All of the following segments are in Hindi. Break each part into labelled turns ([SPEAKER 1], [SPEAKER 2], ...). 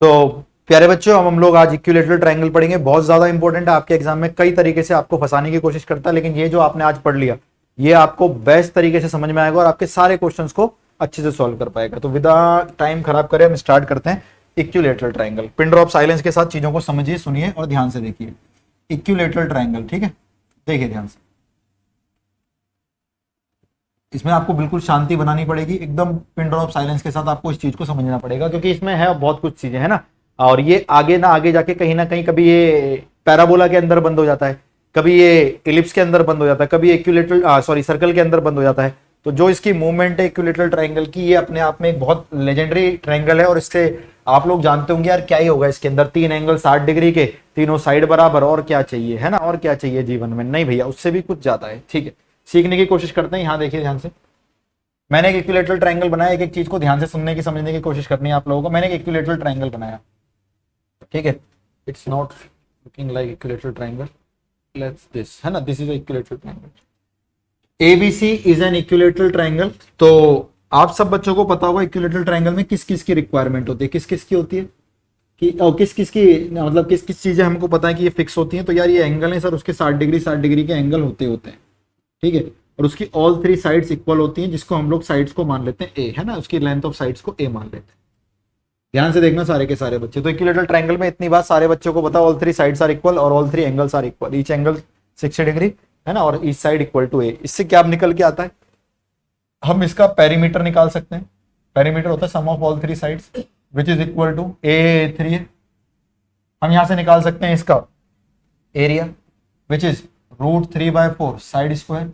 [SPEAKER 1] तो प्यारे बच्चों, अब हम लोग आज इक्विलेटरल ट्रायंगल पढ़ेंगे। बहुत ज्यादा इंपॉर्टेंट है, आपके एग्जाम में कई तरीके से आपको फंसाने की कोशिश करता है, लेकिन ये जो आपने आज पढ़ लिया ये आपको बेस्ट तरीके से समझ में आएगा और आपके सारे क्वेश्चंस को अच्छे से सॉल्व कर पाएगा। तो विदा टाइम खराब करें हम स्टार्ट करते हैं equilateral triangle. Pin drop silence के साथ चीजों को समझिए, सुनिए और ध्यान से देखिए। इक्विलेटरल ट्रायंगल, ठीक है, देखिए ध्यान से। इसमें आपको बिल्कुल शांति बनानी पड़ेगी, एकदम पिन ड्रॉप साइलेंस के साथ आपको इस चीज को समझना पड़ेगा, क्योंकि इसमें है बहुत कुछ चीजें, है ना। और ये आगे ना आगे जाके कहीं ना कहीं कभी ये पैराबोला के अंदर बंद हो जाता है, कभी ये इलिप्स के अंदर बंद हो जाता है, कभी इक्विलेटरल सर्कल के अंदर बंद हो जाता है। तो जो इसकी मूवमेंट है इक्विलेटरल ट्रायंगल की, ये अपने आप में एक बहुत लेजेंडरी ट्रायंगल है। और इससे आप लोग जानते होंगे यार क्या ही होगा इसके अंदर, 3 एंगल 60 डिग्री के, तीनों साइड बराबर, और क्या चाहिए, है ना। और क्या चाहिए जीवन में? नहीं भैया, उससे भी कुछ ज्यादा है। ठीक है, सीखने की कोशिश करते हैं। यहाँ देखिए ध्यान से, मैंने एक इक्विलेटरल ट्रायंगल बनाया। एक एक चीज को ध्यान से सुनने की, समझने की कोशिश करनी है आप लोगों को। मैंने एक इक्विलेटरल ट्रायंगल बनाया, ठीक है। It's not looking like equilateral triangle, let's this, है ना, this is equilateral triangle. ABC is an equilateral triangle. तो आप सब बच्चों को पता होगा इक्विलेटरल ट्रायंगल में किस किस की रिक्वायरमेंट होती है, किस किस की होती है, कि किस किस की, मतलब किस किस चीजें हमको पता है कि ये फिक्स होती हैं। तो यार ये एंगल है सर, उसके 60 डिग्री के एंगल होते होते हैं, ठीक है। और उसकी ऑल 3 साइड्स इक्वल होती हैं, जिसको हम लोग साइड्स को मान लेते हैं ए, है ना, उसकी लेंथ ऑफ साइड्स को ए मान लेते हैं। ध्यान से देखना सारे के सारे बच्चे। तो इक्विलेटरल ट्रायंगल में इतनी बात सारे बच्चों को पता, ऑल 3 साइड्स आर इक्वल और all 3 angles are equal, each angle 60 degree, है ना, और each side equal to a. इससे क्या निकल के आता है, हम इसका पेरीमीटर निकाल सकते हैं। पेरीमीटर होता है sum of all 3 sides which is equal to A3 है। हम यहां से निकाल सकते हैं इसका area which is √3/4 side square.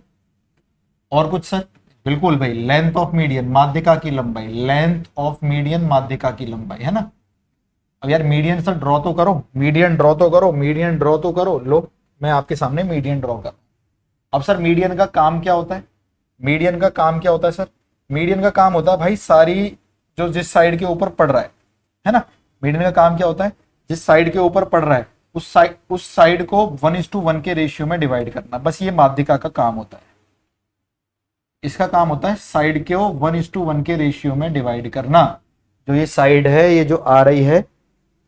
[SPEAKER 1] और कुछ सर? बिल्कुल भाई, लेंथ ऑफ मीडियन, माध्यिका की लंबाई, लेंथ ऑफ मीडियन माध्यिका की लंबाई, है ना। अब यार मीडियन सर ड्रॉ तो करो, मीडियन ड्रॉ तो करो, मीडियन ड्रॉ तो करो। लो, मैं आपके सामने मीडियन ड्रॉ कर। अब सर मीडियन का काम क्या होता है? मीडियन का काम क्या होता है सर? मीडियन का काम होता है भाई सारी जो जिस साइड के ऊपर पड़ रहा है ना। मीडियन का काम क्या होता है? जिस साइड के ऊपर पड़ रहा है उस साइड को 1:1 के रेशियो में डिवाइड करना, बस ये माध्यिका का काम होता है। इसका काम होता है साइड के 1:1 के रेशियो में डिवाइड करना। जो ये साइड है, ये जो आ रही है,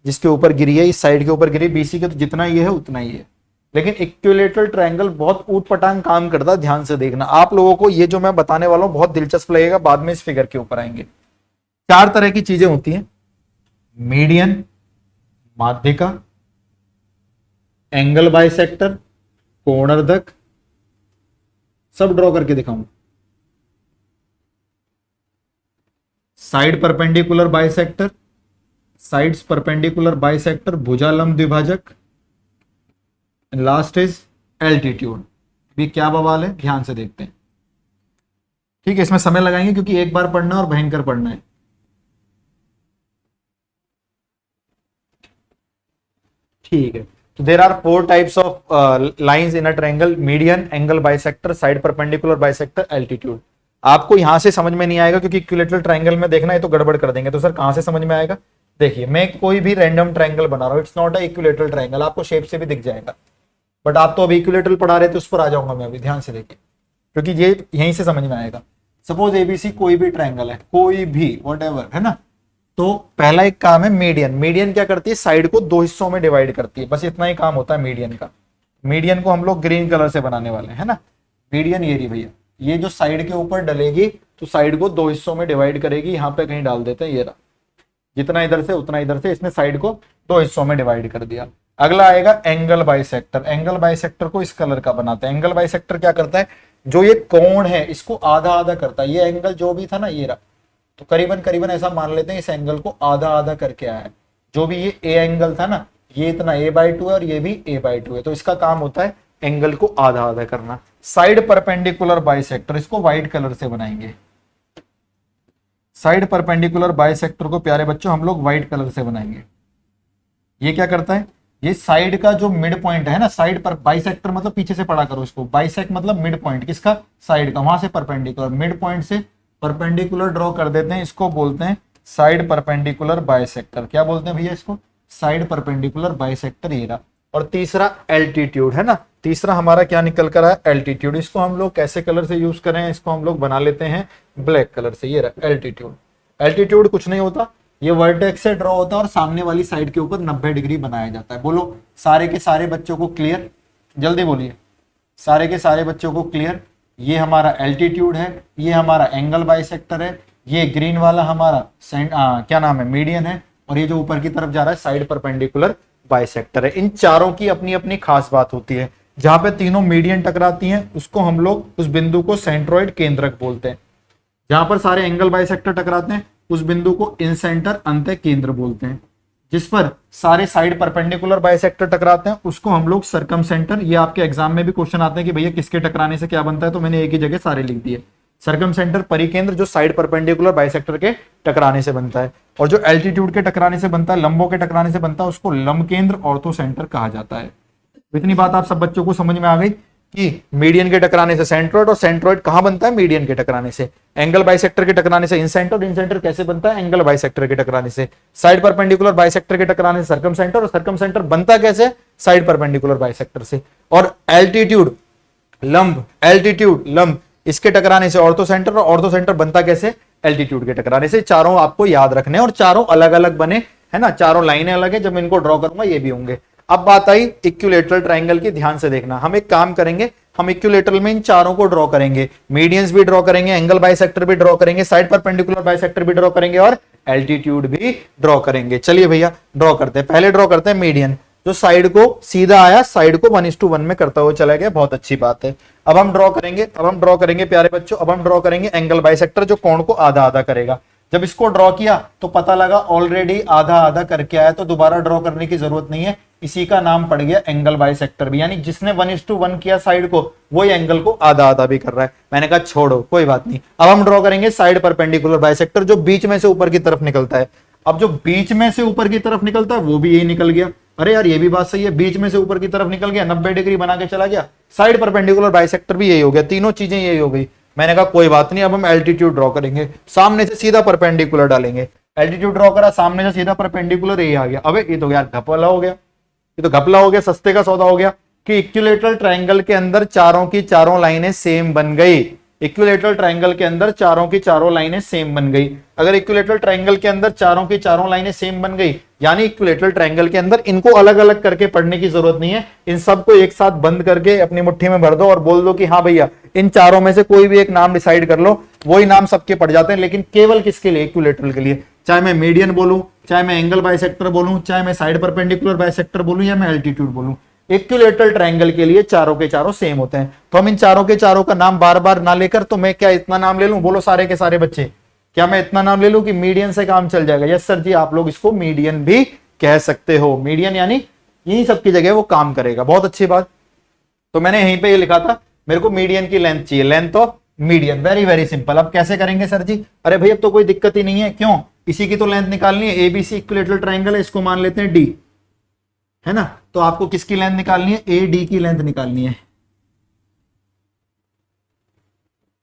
[SPEAKER 1] जिसके ऊपर गिरी है, इस साइड के ऊपर गिरी, बीसी के तो जितना ये है उतना ही है। लेकिन इक्विलेटरल ट्रायंगल बहुत ऊट पटांग काम करता है। ध्यान से देखना, आप लोगों को ये जो मैं बताने वाला हूं बहुत दिलचस्प लगेगा, बाद में इस फिगर के ऊपर आएंगे। 4 तरह की चीजें होती हैं, मीडियन, माध्यिका, एंगल बाइसेक्टर, कोणर्धक, सब ड्रॉ करके दिखाऊंगा। Side perpendicular bisector, sides perpendicular bisector, भुजालंब द्विभाजक, लास्ट इज एल्टीट्यूड। भी क्या बवाल है, ध्यान से देखते हैं। ठीक है, इसमें समय लगाएंगे क्योंकि एक बार पढ़ना और भयंकर पढ़ना है। ठीक है, तो there are 4 types of lines in a triangle, median, angle bisector, side perpendicular bisector, altitude. आपको यहां से समझ में नहीं आएगा क्योंकि इक्विलेटरल ट्रायंगल में देखना है तो गड़बड़ कर देंगे। तो सर कहां से समझ में आएगा? देखिए, मैं कोई भी रैंडम ट्रायंगल बना रहा हूं, it's not a equilateral triangle, आपको शेप से भी दिख जाएगा। बट आप तो अभी इक्विलेटरल पढ़ा रहे थे, उस पर आ जाऊंगा मैं अभी। ध्यान से देखिए, क्योंकि ये यहीं से समझ में आएगा। सपोज एबीसी कोई भी ट्रायंगल है, कोई भी व्हाटएवर, है ना। तो पहला एक काम है मीडियन। मीडियन क्या करती है? साइड को 2 हिस्सों में डिवाइड करती है, बस इतना ही काम होता है मीडियन का। मीडियन को हम लोग ग्रीन कलर से बनाने वाले हैं, है ना। मीडियन ये रही भैया, ये जो साइड के ऊपर डलेगी तो साइड को 2 हिस्सों में डिवाइड करेगी। यहां पे कहीं डाल देते हैं, ये रहा, जितना इधर से उतना इधर से, इसने साइड को 2 हिस्सों में डिवाइड कर दिया। अगला आएगा एंगल बाइसेक्टर। एंगल बाइसेक्टर को इस कलर का बनाते हैं। एंगल बाइसेक्टर क्या करता है? जो ये कोण है इसको आधा आधा करता है। ये एंगल जो भी था ना, ये रहा, तो करीबन करीबन ऐसा मान लेते हैं इस एंगल को आधा आधा करके आया है। जो भी ये ए एंगल था ना, ये इतना a/2 है और ये भी a/2 है। तो इसका काम होता है एंगल को आधा आधा करना। साइड परपेंडिकुलर बाइसेक्टर, इसको व्हाइट कलर से बनाएंगे। साइड परपेंडिकुलर बाइसेक्टर को प्यारे बच्चों हम लोग व्हाइट कलर से बनाएंगे। ये क्या करता है? ये साइड का जो मिड पॉइंट है ना, साइड पर बाइसेक्टर मतलब पीछे से पढ़ा करो इसको, बाइसेक्ट मतलब मिड पॉइंट, किसका? साइड का, वहां से परपेंडिकुलर, मिड पॉइंट से परपेंडिकुलर ड्रॉ कर देते हैं। इसको बोलते हैं साइड परपेंडिकुलर बाइसेक्टर। क्या बोलते हैं भैया इसको? Side perpendicular bisector. ये रहा। और तीसरा एल्टीट्यूड, है ना। तीसरा हमारा क्या निकल कर आया? एल्टीट्यूड। इसको हम लोग कैसे कलर से यूज करें? इसको हम लोग बना लेते हैं ब्लैक कलर से। ये रहा एल्टीट्यूड। एल्टीट्यूड कुछ नहीं होता, ये वर्टेक्स से ड्रॉ होता है और सामने वाली साइड के ऊपर 90 डिग्री बनाया जाता है। बोलो सारे के सारे बच्चों को क्लियर, जल्दी बोलिए, सारे के सारे बच्चों को क्लियर। ये हमारा एल्टीट्यूड है, ये हमारा एंगल बाइसेक्टर है, ये ग्रीन वाला हमारा क्या नाम है, मीडियन है, और ये जो ऊपर की तरफ जा रहा है साइड परपेंडिकुलर बाइसेक्टर है। इन चारों की अपनी अपनी खास बात होती है। जहां पे तीनों मीडियन टकराती हैं उसको हम लोग, उस बिंदु को सेंट्रोइड केंद्रक बोलते हैं। जहां पर सारे एंगल बाइसेक्टर टकराते हैं उस बिंदु को इन सेंटर अंतः केंद्र बोलते हैं। जिस पर सारे साइड परपेंडिकुलर बाइसेक्टर टकराते हैं उसको हम लोग सरकम सेंटर, ये आपके एग्जाम में भी क्वेश्चन आते हैं कि भैया किसके टकराने से क्या बनता है, तो मैंने एक ही जगह सारे लिख दिए। सरकम सेंटर परिकेंद्र जो साइड परपेंडिकुलर बाइसेक्टर के टकराने से बनता है, और जो एल्टीट्यूड के टकराने से बनता है, लंबों के टकराने से बनता है, उसको लंब केंद्र ऑर्थो सेंटर कहा जाता है। इतनी बात आप सब बच्चों को समझ में आ गई कि मीडियन के टकराने से सेंट्रोइड, और सेंट्रोइड कहां बनता है, मीडियन के टकराने से। एंगल बाइसेक्टर के टकराने से इंसेंटर, इंसेंटर कैसे बनता है, एंगल बाइसेक्टर के टकराने से। साइड परपेंडिकुलर बाइसेक्टर के टकराने से सर्कम सेंटर, और सर्कम सेंटर बनता कैसे, साइड परपेंडिकुलर बाइसेक्टर से। और एल्टीट्यूड लंब, एल्टीट्यूड लंब, इसके टकराने से ऑर्थो सेंटर, और ऑर्थो सेंटर बनता कैसे, एल्टीट्यूड के टकराने से। चारों आपको याद रखने, और चारों अलग अलग बने, है ना, चारों लाइनें अलग है। जब इनको ड्रॉ करूंगा ये भी होंगे। अब बात आई इक्विलेटरल ट्रायंगल की, ध्यान से देखना। हम एक काम करेंगे, हम इक्विलेटरल में इन चारों को ड्रॉ करेंगे, मीडियंस भी ड्रॉ करेंगे, एंगल बाइसेक्टर भी ड्रॉ करेंगे, साइड परपेंडिकुलर बाइसेक्टर भी ड्रॉ करेंगे, और एल्टीट्यूड भी ड्रॉ करेंगे। चलिए भैया ड्रॉ करते हैं। पहले ड्रॉ करते हैं मीडियन, जो साइड को सीधा आया, साइड को 1:1 में करता हुआ चला गया, बहुत अच्छी बात है। अब हम ड्रॉ करेंगे प्यारे बच्चों, अब हम ड्रॉ करेंगे एंगल बाइसेक्टर जो कोण को आधा आधा करेगा। जब इसको ड्रॉ किया तो पता लगा ऑलरेडी आधा आधा करके आया, तो दोबारा ड्रॉ करने की जरूरत नहीं है। इसी का नाम पड़ गया एंगल बाइसेक्टर भी, यानी जिसने 1:1 किया साइड को, वही एंगल को आधा आधा भी कर रहा है। मैंने कहा छोड़ो कोई बात नहीं। अब हम ड्रॉ करेंगे साइड परपेंडिकुलर बाइसेक्टर जो बीच में से ऊपर की तरफ निकलता है। अब जो बीच में से ऊपर की तरफ निकलता है वो भी यही निकल गया। अरे यार ये भी बात सही है, बीच में से ऊपर की तरफ निकल गया, 90 डिग्री बना के चला गया। साइड परपेंडिकुलर बाइसेक्टर भी यही हो गया, तीनों चीजें यही हो गई। मैंने कहा कोई बात नहीं, अब हम एल्टीट्यूड ड्रॉ करेंगे, सामने से सीधा परपेंडिकुलर डालेंगे। एल्टीट्यूड ड्रॉ करा, सामने से सीधा परपेंडिकुलर, ये आ गया। अबे ये तो यार घपला हो गया, ये तो घपला हो गया, सस्ते का सौदा हो गया कि इक्विलेटरल ट्रायंगल के अंदर चारों की चारों लाइनें सेम बन गई। इक्विलेटरल ट्रायंगल के अंदर चारों की चारों लाइनें सेम बन गई। अगर इक्विलेटरल ट्रायंगल के अंदर चारों की चारों लाइनें सेम बन गई, यानी इक्विलेटरल ट्रायंगल के अंदर इनको अलग अलग करके पढ़ने की जरूरत नहीं है। इन सबको एक साथ बंद करके अपनी मुट्ठी में भर दो और बोल दो कि हाँ भैया इन चारों में से कोई भी एक नाम डिसाइड कर लो, वही नाम सबके पड़ जाते हैं। लेकिन केवल किसके लिए, इक्विलेटरल के लिए। चाहे मैं मीडियन बोलूं, चाहे मैं एंगल बाइसेक्टर बोलूं, चाहे मैं साइड परपेंडिकुलर बाइसेक्टर बोलूं, या मैं एल्टीट्यूड बोलूं, इक्विलेटरल ट्रायंगल के लिए चारों के चारों सेम होते हैं। तो हम इन चारों के चारों का नाम बार बार ना लेकर, तो मैं क्या इतना नाम ले लूं, बोलो सारे के सारे बच्चे, क्या मैं इतना नाम ले लूं कि मीडियन से काम चल जाएगा? यस सर जी, आप लोग इसको मीडियन भी कह सकते हो। मीडियन यानी यही सबकी जगह वो काम करेगा, बहुत अच्छी बात। तो मैंने यहीं पे ये लिखा था, मेरे को मीडियन की लेंथ चाहिए, length of median. Very very simple. अब कैसे करेंगे सर जी? अरे भाई अब तो कोई दिक्कत ही नहीं है, क्यों? इसी की तो लेंथ निकालनी है। एबीसी इक्विलेटरल ट्रायंगल है, इसको मान लेते हैं डी, है ना। तो आपको किसकी लेंथ निकालनी है? ए डी की लेंथ निकालनी है।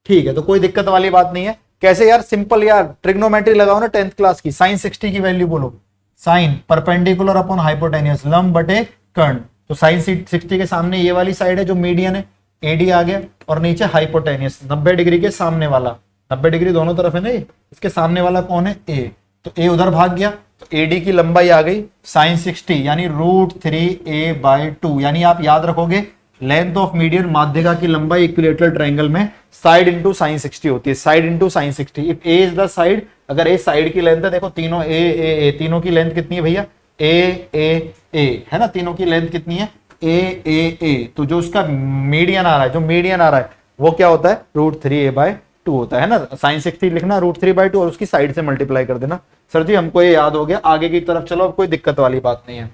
[SPEAKER 1] ठीक है, तो कोई दिक्कत वाली बात नहीं है। कैसे यार? सिंपल यार, ट्रिग्नोमेट्री लगाओ ना 10th क्लास की। साइन 60 की वैल्यू बोलो, साइन परपेंडिकुलर अपॉन हाइपोटेन्यूस, लंब बटे कर्ण। तो साइन 60 के सामने ये वाली साइड है जो मीडियन है, एडी आ गया, और नीचे हाइपोटेन्यूस 90 डिग्री के सामने वाला, 90 डिग्री दोनों तरफ है ना, इसके सामने वाला कौन है? ए। तो ए उधर भाग गया, तो एडी की लंबाई आ गई साइन 60 यानी √3a/2। यानी आप याद रखोगे लेंथ ऑफ मीडियन, माध्यिका की लंबाई इक्विलेटरल ट्रायंगल में साइड इंटू साइन 60 होती है, side into sine 60। If A is the side, अगर ए साइड की लेंथ है, देखो तीनों ए तीनों की लेंथ कितनी है भैया? ए है ना, तीनों की लेंथ कितनी है? ए। तो जो उसका मीडियन आ रहा है, जो मीडियन आ रहा है वो क्या होता है? √3a/2 होता है ना। साइन 60 लिखना, √3/2 और उसकी साइड से मल्टीप्लाई कर देना। सर जी हमको ये याद हो गया, आगे की तरफ चलो, अब कोई दिक्कत वाली बात नहीं है।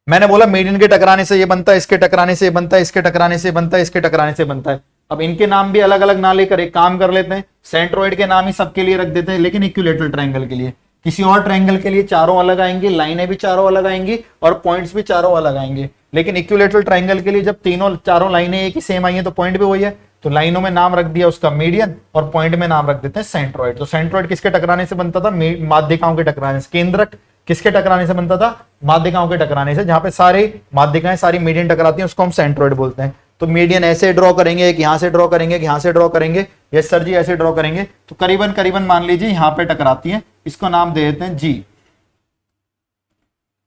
[SPEAKER 1] मैंने बोला मीडियन के टकराने से ये बनता है, इसके टकराने से ये बनता है, इसके टकराने से बनता है, इसके टकराने से बनता है। अब इनके नाम भी अलग अलग ना लेकर एक काम कर लेते हैं, सेंट्रोइड के नाम ही सबके लिए रख देते हैं, लेकिन इक्विलेटरल ट्रायंगल के लिए। किसी और ट्रायंगल के लिए चारों अलग आएंगे, लाइनें भी चारों अलग आएंगी और पॉइंट्स भी चारों अलग आएंगे। लेकिन इक्विलेटरल ट्रायंगल के लिए जब तीनों चारों लाइनें एक ही सेम आई हैं तो पॉइंट भी वही है। तो लाइनों में नाम रख दिया उसका मीडियन और पॉइंट में नाम रख देते हैं सेंट्रोइड। तो सेंट्रोइड किसके टकराने से बनता था? माध्यिकाओं के टकराने से। केंद्रक किसके टकराने से बनता था? माध्यिकाओं के टकराने से। जहां पे सारे माध्यिकाएं सारी मीडियन टकराती हैं उसको हम सेंट्रोइड बोलते हैं। तो मीडियन ऐसे ड्रॉ करेंगे, एक यहां से ड्रॉ करेंगे, एक यहां से ड्रॉ करेंगे। यस सर जी ऐसे ड्रॉ करेंगे। तो करीबन मान लीजिए यहां पे टकराती है, इसको नाम दे देते हैं जी।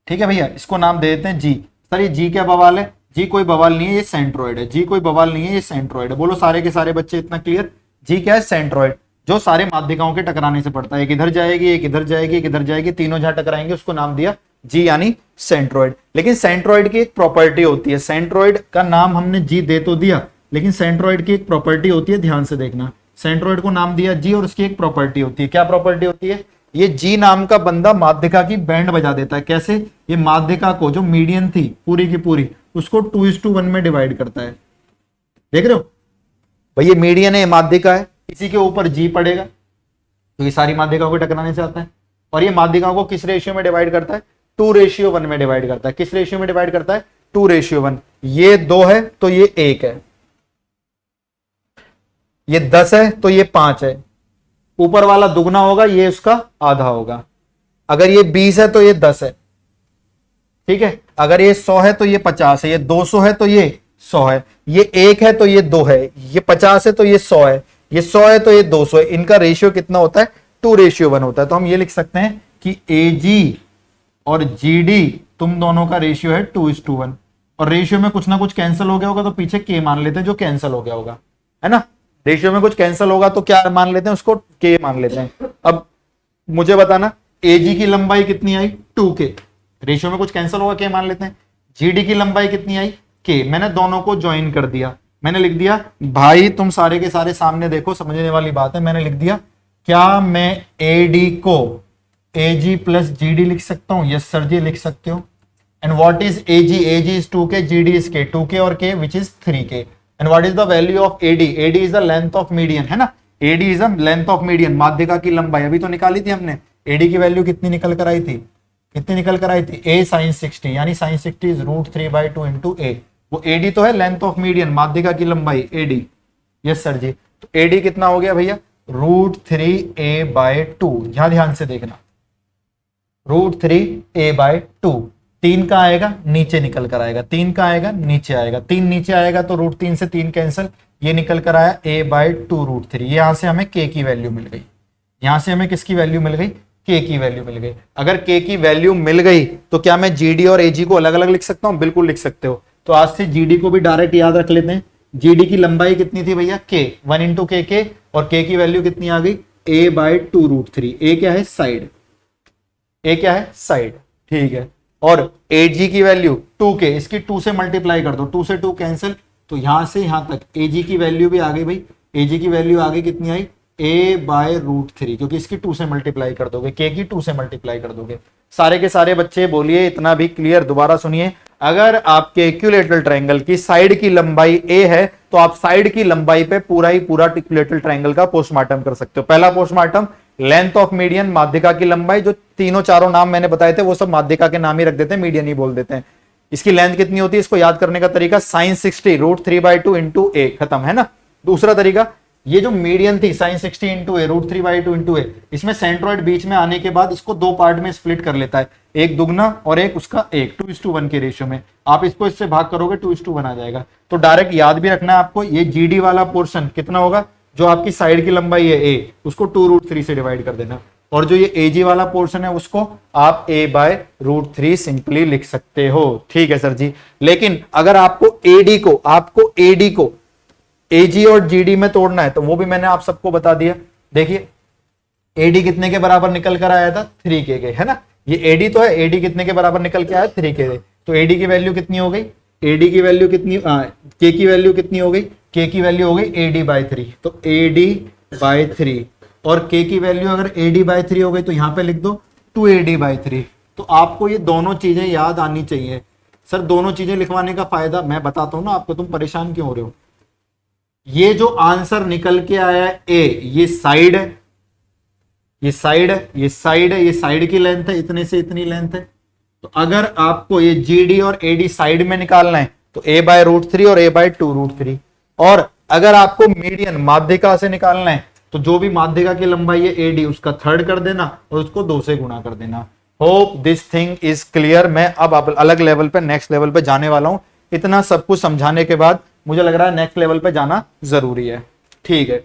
[SPEAKER 1] ठीक है भैया, इसको नाम दे देते हैं जी। सर ये जी क्या बवाल है? जी कोई बवाल नहीं है, ये सेंट्रोइड है। जी कोई बवाल नहीं है, ये सेंट्रोइड है। बोलो सारे के सारे बच्चे इतना क्लियर? जी क्या है? सेंट्रोइड, जो सारे माध्यिकाओं के टकराने से पड़ता है। एक इधर जाएगी, एक इधर जाएगी, एक इधर जाएगी, तीनों जहां टकराएंगे उसको नाम दिया जी यानी सेंट्रोइड। लेकिन सेंट्रोइड की एक प्रॉपर्टी होती है, सेंट्रोइड का नाम हमने जी दे तो दिया, लेकिन सेंट्रोइड की एक प्रॉपर्टी होती है, ध्यान से देखना। सेंट्रोइड को नाम दिया जी और उसकी एक प्रॉपर्टी होती है। क्या प्रॉपर्टी होती है? ये जी नाम का बंदा माध्यिका की बैंड बजा देता है। कैसे? ये माध्यिका को, जो मीडियन थी पूरी की पूरी, उसको 2:1 में डिवाइड करता है। देख रहे हो भाई, ये मीडियन है, माध्यिका है, इसी के ऊपर जी पड़ेगा, तो ये सारी माध्यिकाओं को टकराने से आता है। और ये माध्यिकाओं को किस रेशियो में डिवाइड करता है? 2:1 में डिवाइड करता है। किस रेशियो में डिवाइड करता है? 2:1। ये 2 है तो ये 1 है, ये 10 है तो ये 5 है, ऊपर वाला दुगना होगा, ये उसका आधा होगा। अगर ये 20 है तो ये 10 है, ठीक है। अगर ये 100 है तो ये 50 है, ये 200 है तो ये 100 है, ये 1 है तो ये 2 है, ये 50 है तो ये 100 है, ये 100 है तो ये 200 है। इनका रेशियो कितना होता है? 2:1 होता है। तो हम ये लिख सकते हैं कि AG और GD तुम दोनों का रेशियो है 2:1। और रेशियो में कुछ ना कुछ कैंसिल हो गया होगा तो पीछे K मान लेते हैं, जो कैंसिल हो गया होगा, है ना। रेशियो में कुछ कैंसिल होगा तो क्या मान लेते हैं? उसको K मान लेते हैं। अब मुझे बताना AG की लंबाई कितनी आई? 2K। रेशियो में कुछ कैंसिल होगा, K मान लेते हैं। GD की लंबाई कितनी आई? K। मैंने दोनों को ज्वाइन कर दिया, मैंने लिख दिया, भाई तुम सारे के सारे सामने देखो, समझने वाली बात है। मैंने लिख दिया, क्या मैं AD को AG प्लस GD लिख सकता हूं? यस सर जी लिख सकते हो। And what is AG? AG is 2K, GD is K, 2K और K which is 3K। And what is the value of AD? AD is the length of median, है ना। AD is the length of median, माध्यिका की लंबाई अभी तो निकाली थी हमने। AD की वैल्यू कितनी निकल कर आई थी? कितनी निकल कर आई थी? A sin 60, यानी sin 60 इज √3/2 इंटू A। वो AD तो है लेंथ ऑफ मीडियन, माध्यिका की लंबाई AD। यस सर जी। तो AD कितना हो गया भैया? √3A/2। यहां ध्यान से देखना, √3A/2। 3 का आएगा नीचे निकल कर आएगा, 3 का आएगा नीचे आएगा, 3 नीचे आएगा तो √3 से 3 कैंसिल, ये निकल कर आया A/2 √3। यहां से हमें K की वैल्यू मिल गई। यहां से हमें किसकी वैल्यू मिल गई? K की वैल्यू मिल गई। अगर K की वैल्यू मिल गई तो क्या मैं GD और AG को अलग अलग लिख सकता हूं? बिल्कुल लिख सकते हो। तो आज से GD को भी डायरेक्ट याद रख लेते हैं। GD की लंबाई कितनी थी भैया? K, 1 इंटू K, और K की वैल्यू कितनी आ गई? A/2 √3। A क्या है? साइड। A क्या है? साइड, ठीक है। और AG की वैल्यू 2K, इसकी 2 से मल्टीप्लाई कर दो, 2 से 2 कैंसिल, तो यहां से यहां तक AG की वैल्यू भी आ गई भाई। AG की वैल्यू आ गई, कितनी आई? A/√3, क्योंकि इसकी 2 से मल्टीप्लाई कर दोगे, K की 2 से मल्टीप्लाई कर दोगे। सारे के सारे बच्चे बोलिए इतना भी क्लियर? दोबारा सुनिए, अगर आपके इक्विलैटरल ट्रायंगल की साइड की लंबाई A है तो आप साइड की लंबाई पे पूरा ही पूरा इक्विलैटरल ट्रायंगल का पोस्टमार्टम कर सकते हो। पहला पोस्टमार्टम, लेंथ ऑफ मीडियन, माध्यिका की लंबाई, जो तीनों चारों नाम मैंने बताए थे वो सब माध्यिका के नाम ही रख देते हैं, मीडियन ही बोल देते हैं। इसकी लेंथ कितनी होती है? इसको याद करने का तरीका sin 60 √3/2 इंटू A, खत्म, है ना। दूसरा तरीका, ये जो मीडियन थी sin 60 into A, √3/2 into A, इसमें सेंट्रोइड बीच में आने के बाद इसको 2 पार्ट में स्प्लिट कर लेता है, एक दुगना और एक उसका एक, 2:1 के रेशियो में। आप इसको इससे भाग करोगे 2:1 आ जाएगा। तो डायरेक्ट याद भी रखना है आपको, ये GD वाला पोर्शन कितना होगा? जो आपकी साइड की लंबाई है A, उसको 2√3 से डिवाइड कर देना, और जो ये AG वाला पोर्शन है उसको आप A/√3 सिंपली लिख सकते हो। ठीक है सर जी। लेकिन अगर आपको AD को AG और GD में तोड़ना है तो वो भी मैंने आप सबको बता दिया। देखिए AD कितने के बराबर निकल कर आया था? 3K के, है ना। ये AD तो है, AD कितने के बराबर निकल के आया? 3K। तो AD की वैल्यू कितनी हो गई? AD की वैल्यू कितनी, K की वैल्यू कितनी हो गई? K की वैल्यू हो गई AD/3, तो AD/3। और K की वैल्यू अगर AD/3 हो गई तो यहां पे लिख दो 2AD/3। तो आपको ये दोनों चीजें याद आनी चाहिए। सर दोनों चीजें लिखवाने का फायदा मैं बताता हूं ना आपको, तुम परेशान क्यों हो रहे हो। ये जो आंसर निकल के आया है A, ये साइड है, ये साइड है, ये साइड है, ये साइड की लेंथ है, इतने से इतनी लेंथ है। तो अगर आपको ये GD और AD साइड में निकालना है तो A/√3 और A/2 √3। और अगर आपको मीडियन माध्यिका से निकालना है तो जो भी माध्यिका की लंबाई है AD, उसका थर्ड कर देना और उसको 2 से गुणा कर देना। Hope this thing is clear. मैं अब अलग लेवल पे, नेक्स्ट लेवल पे जाने वाला हूं। इतना सब कुछ समझाने के बाद मुझे लग रहा है नेक्स्ट लेवल पे जाना जरूरी है। ठीक है,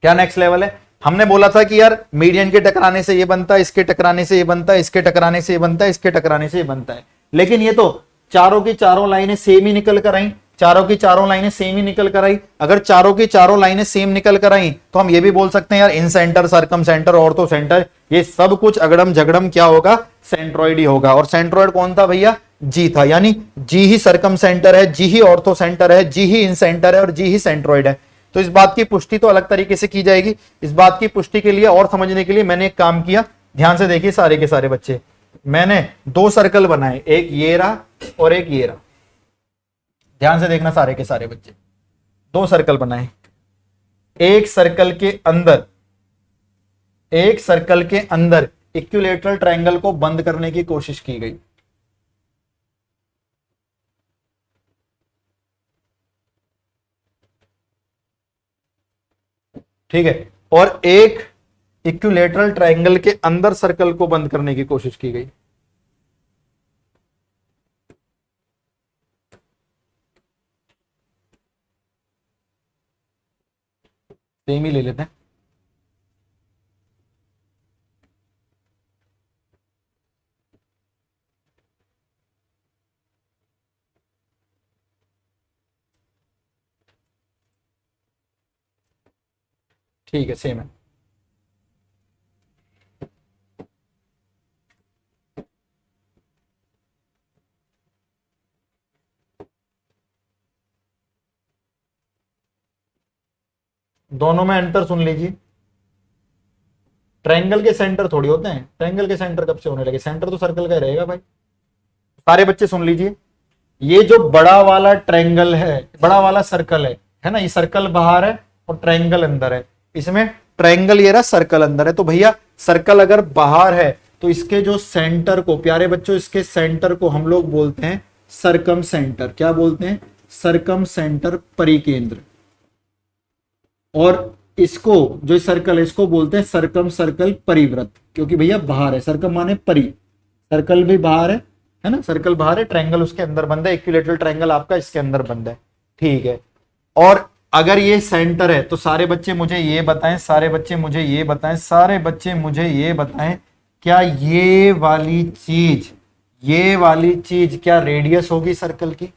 [SPEAKER 1] क्या नेक्स्ट लेवल है? हमने बोला था कि यार मीडियन के टकराने से ये बनता है, इसके टकराने से ये बनता है, इसके टकराने से ये बनता है, इसके टकराने से ये बनता है, लेकिन ये तो चारों की चारों लाइनें सेम ही निकल कर आई, चारों की चारों लाइनें सेम ही निकल कर आई। अगर चारों की चारों लाइनें सेम निकल कर आई तो हम ये भी बोल सकते हैं यार incenter, circumcenter, orthocenter, ये सब कुछ अगड़म झगड़म क्या होगा, सेंट्रॉइड ही होगा। और सेंट्रॉइड कौन था भैया, जी था, यानी जी ही सर्कम सेंटर है, जी ही ऑर्थो सेंटर है, जी ही इन सेंटर है और जी ही सेंट्रॉइड है। तो इस बात की पुष्टि तो अलग तरीके से की जाएगी। इस बात की पुष्टि के लिए और समझने के लिए मैंने एक काम किया, ध्यान से देखिए सारे के सारे बच्चे, मैंने दो सर्कल बनाए, एक ये रहा और एक ये रहा। ध्यान से देखना सारे के सारे बच्चे, दो सर्कल बनाए, एक सर्कल के अंदर इक्विलैटरल ट्रायंगल को बंद करने की कोशिश की गई। ठीक है, और एक इक्विलैटरल ट्रायंगल के अंदर सर्कल को बंद करने की कोशिश की गई। सेम ही ले लेते हैं। ठीक है, सेम है। दोनों में अंतर सुन लीजिए, ट्रायंगल के सेंटर थोड़ी होते हैं, ट्रायंगल के सेंटर कब से होने लगे, सेंटर तो सर्कल का ही रहेगा भाई। सारे बच्चे सुन लीजिए, ये जो बड़ा वाला ट्रायंगल है, बड़ा वाला सर्कल है ना, ये सर्कल बाहर है और ट्रायंगल अंदर है। इसमें ट्रायंगल ये रहा, सर्कल अंदर है। तो भैया सर्कल अगर बाहर है तो इसके जो सेंटर को, प्यारे बच्चों, इसके सेंटर को हम लोग बोलते हैं सरकम सेंटर। क्या बोलते हैं, सरकम सेंटर, परिकेंद्र। और इसको जो सर्कल है इसको बोलते हैं सरकम सर्कल परिवृत्त, क्योंकि भैया बाहर है, सरकम माने परि, सर्कल भी बाहर है ना, सर्कल बाहर है, ट्रायंगल उसके अंदर बंद है, इक्विलैटरल ट्रायंगल आपका इसके अंदर बंद है। ठीक है, और अगर ये सेंटर है तो सारे बच्चे मुझे ये बताएं, सारे बच्चे मुझे ये बताएं, सारे बच्चे मुझे ये बताएं, क्या ये वाली चीज क्या रेडियस होगी सर्कल की,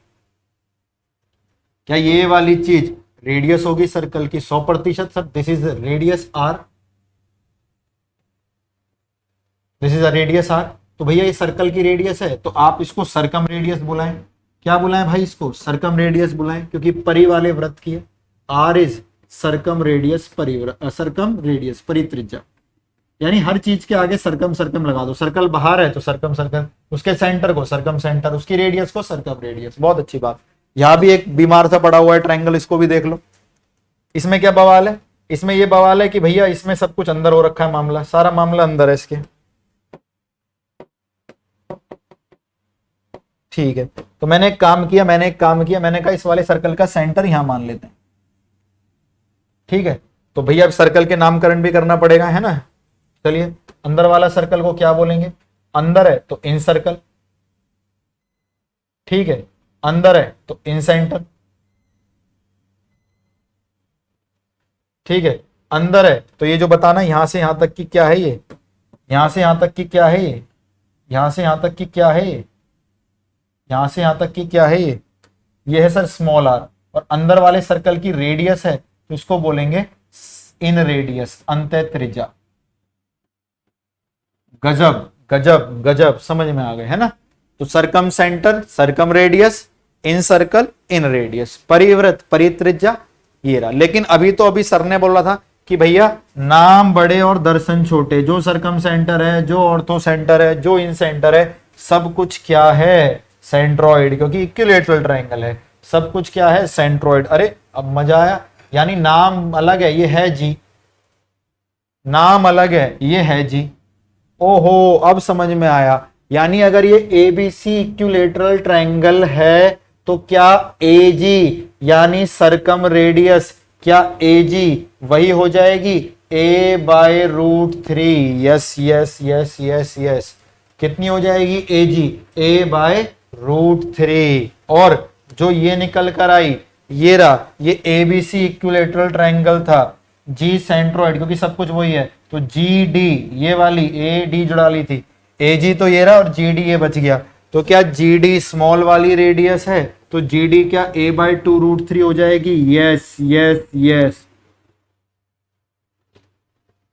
[SPEAKER 1] क्या ये वाली चीज रेडियस होगी सर्कल की? 100% sir, this is radius R, this is a radius R. तो भैया ये सर्कल की रेडियस है, तो आप इसको सरकम रेडियस बुलाएं। क्या बुलाएं भाई, इसको सरकम रेडियस बुलाएं, क्योंकि परि वाले वृत्त की है। आर इज सरकम रेडियस, सरकम रेडियस, परित्रिज्या, यानी हर चीज के आगे सरकम सरकम लगा दो। सर्कल बाहर है तो सरकम सर्कल, उसके सेंटर को सरकम सेंटर, उसकी रेडियस को सरकम रेडियस। बहुत अच्छी बात। यहां भी एक बीमार सा पड़ा हुआ है ट्रायंगल, इसको भी देख लो। इसमें क्या बवाल है, इसमें ये बवाल है कि भैया इसमें सब कुछ अंदर हो रखा है, मामला सारा मामला अंदर है इसके। ठीक है, तो मैंने एक काम किया, मैंने कहा इस वाले सर्कल का सेंटर यहां मान लेते हैं। ठीक है, तो भैया अब सर्कल के नामकरण भी करना पड़ेगा, है ना। चलिए, अंदर वाला सर्कल को क्या बोलेंगे, अंदर है तो इन सर्कल, ठीक है, अंदर है तो इन सेंटर, ठीक है, अंदर है तो ये जो बताना यहां से यहां तक की क्या है, ये यहां से यहां तक की क्या है, ये यहां से यहां तक की क्या है, ये यहां से यहां तक की क्या है, ये है सर स्मॉल आर। और अंदर वाले सर्कल की रेडियस है तो इसको बोलेंगे इन रेडियस, अंत त्रिज्या। गजब गजब गजब, समझ में आ गए, है ना। तो circumcenter, circumradius, incircle, inradius, परिवृत्त, परित्रिज्या, ये रहा। लेकिन अभी सर ने बोला था कि भैया नाम बड़े और दर्शन छोटे, जो सरकम सेंटर है, जो ऑर्थो सेंटर है, जो इन सेंटर है, सब कुछ क्या है, सेंट्रॉइड, क्योंकि इक्विलैटरल ट्रायंगल है, सब कुछ क्या है, सेंट्रॉइड। अरे अब मजा आया, यानी नाम अलग है, ये है जी, नाम अलग है, ये है जी। ओहो, अब समझ में आया। यानी अगर ये एबीसी इक्विलैटरल ट्रायंगल है तो क्या एजी यानी सरकम रेडियस, क्या एजी वही हो जाएगी a/√3? Yes yes yes yes yes, कितनी हो जाएगी एजी, a/√3। और जो ये निकल कर आई, ये रहा, ये एबीसी इक्विलैटरल ट्रायंगल था, जी सेंट्रोइड, क्योंकि सब कुछ वही है, तो जी डी, ये वाली ए डी जो डाली थी, ए जी तो ये रहा और जी डी ये बच गया। तो क्या जी डी स्मॉल वाली रेडियस है, तो जी डी क्या a/2√3 हो जाएगी? Yes yes yes.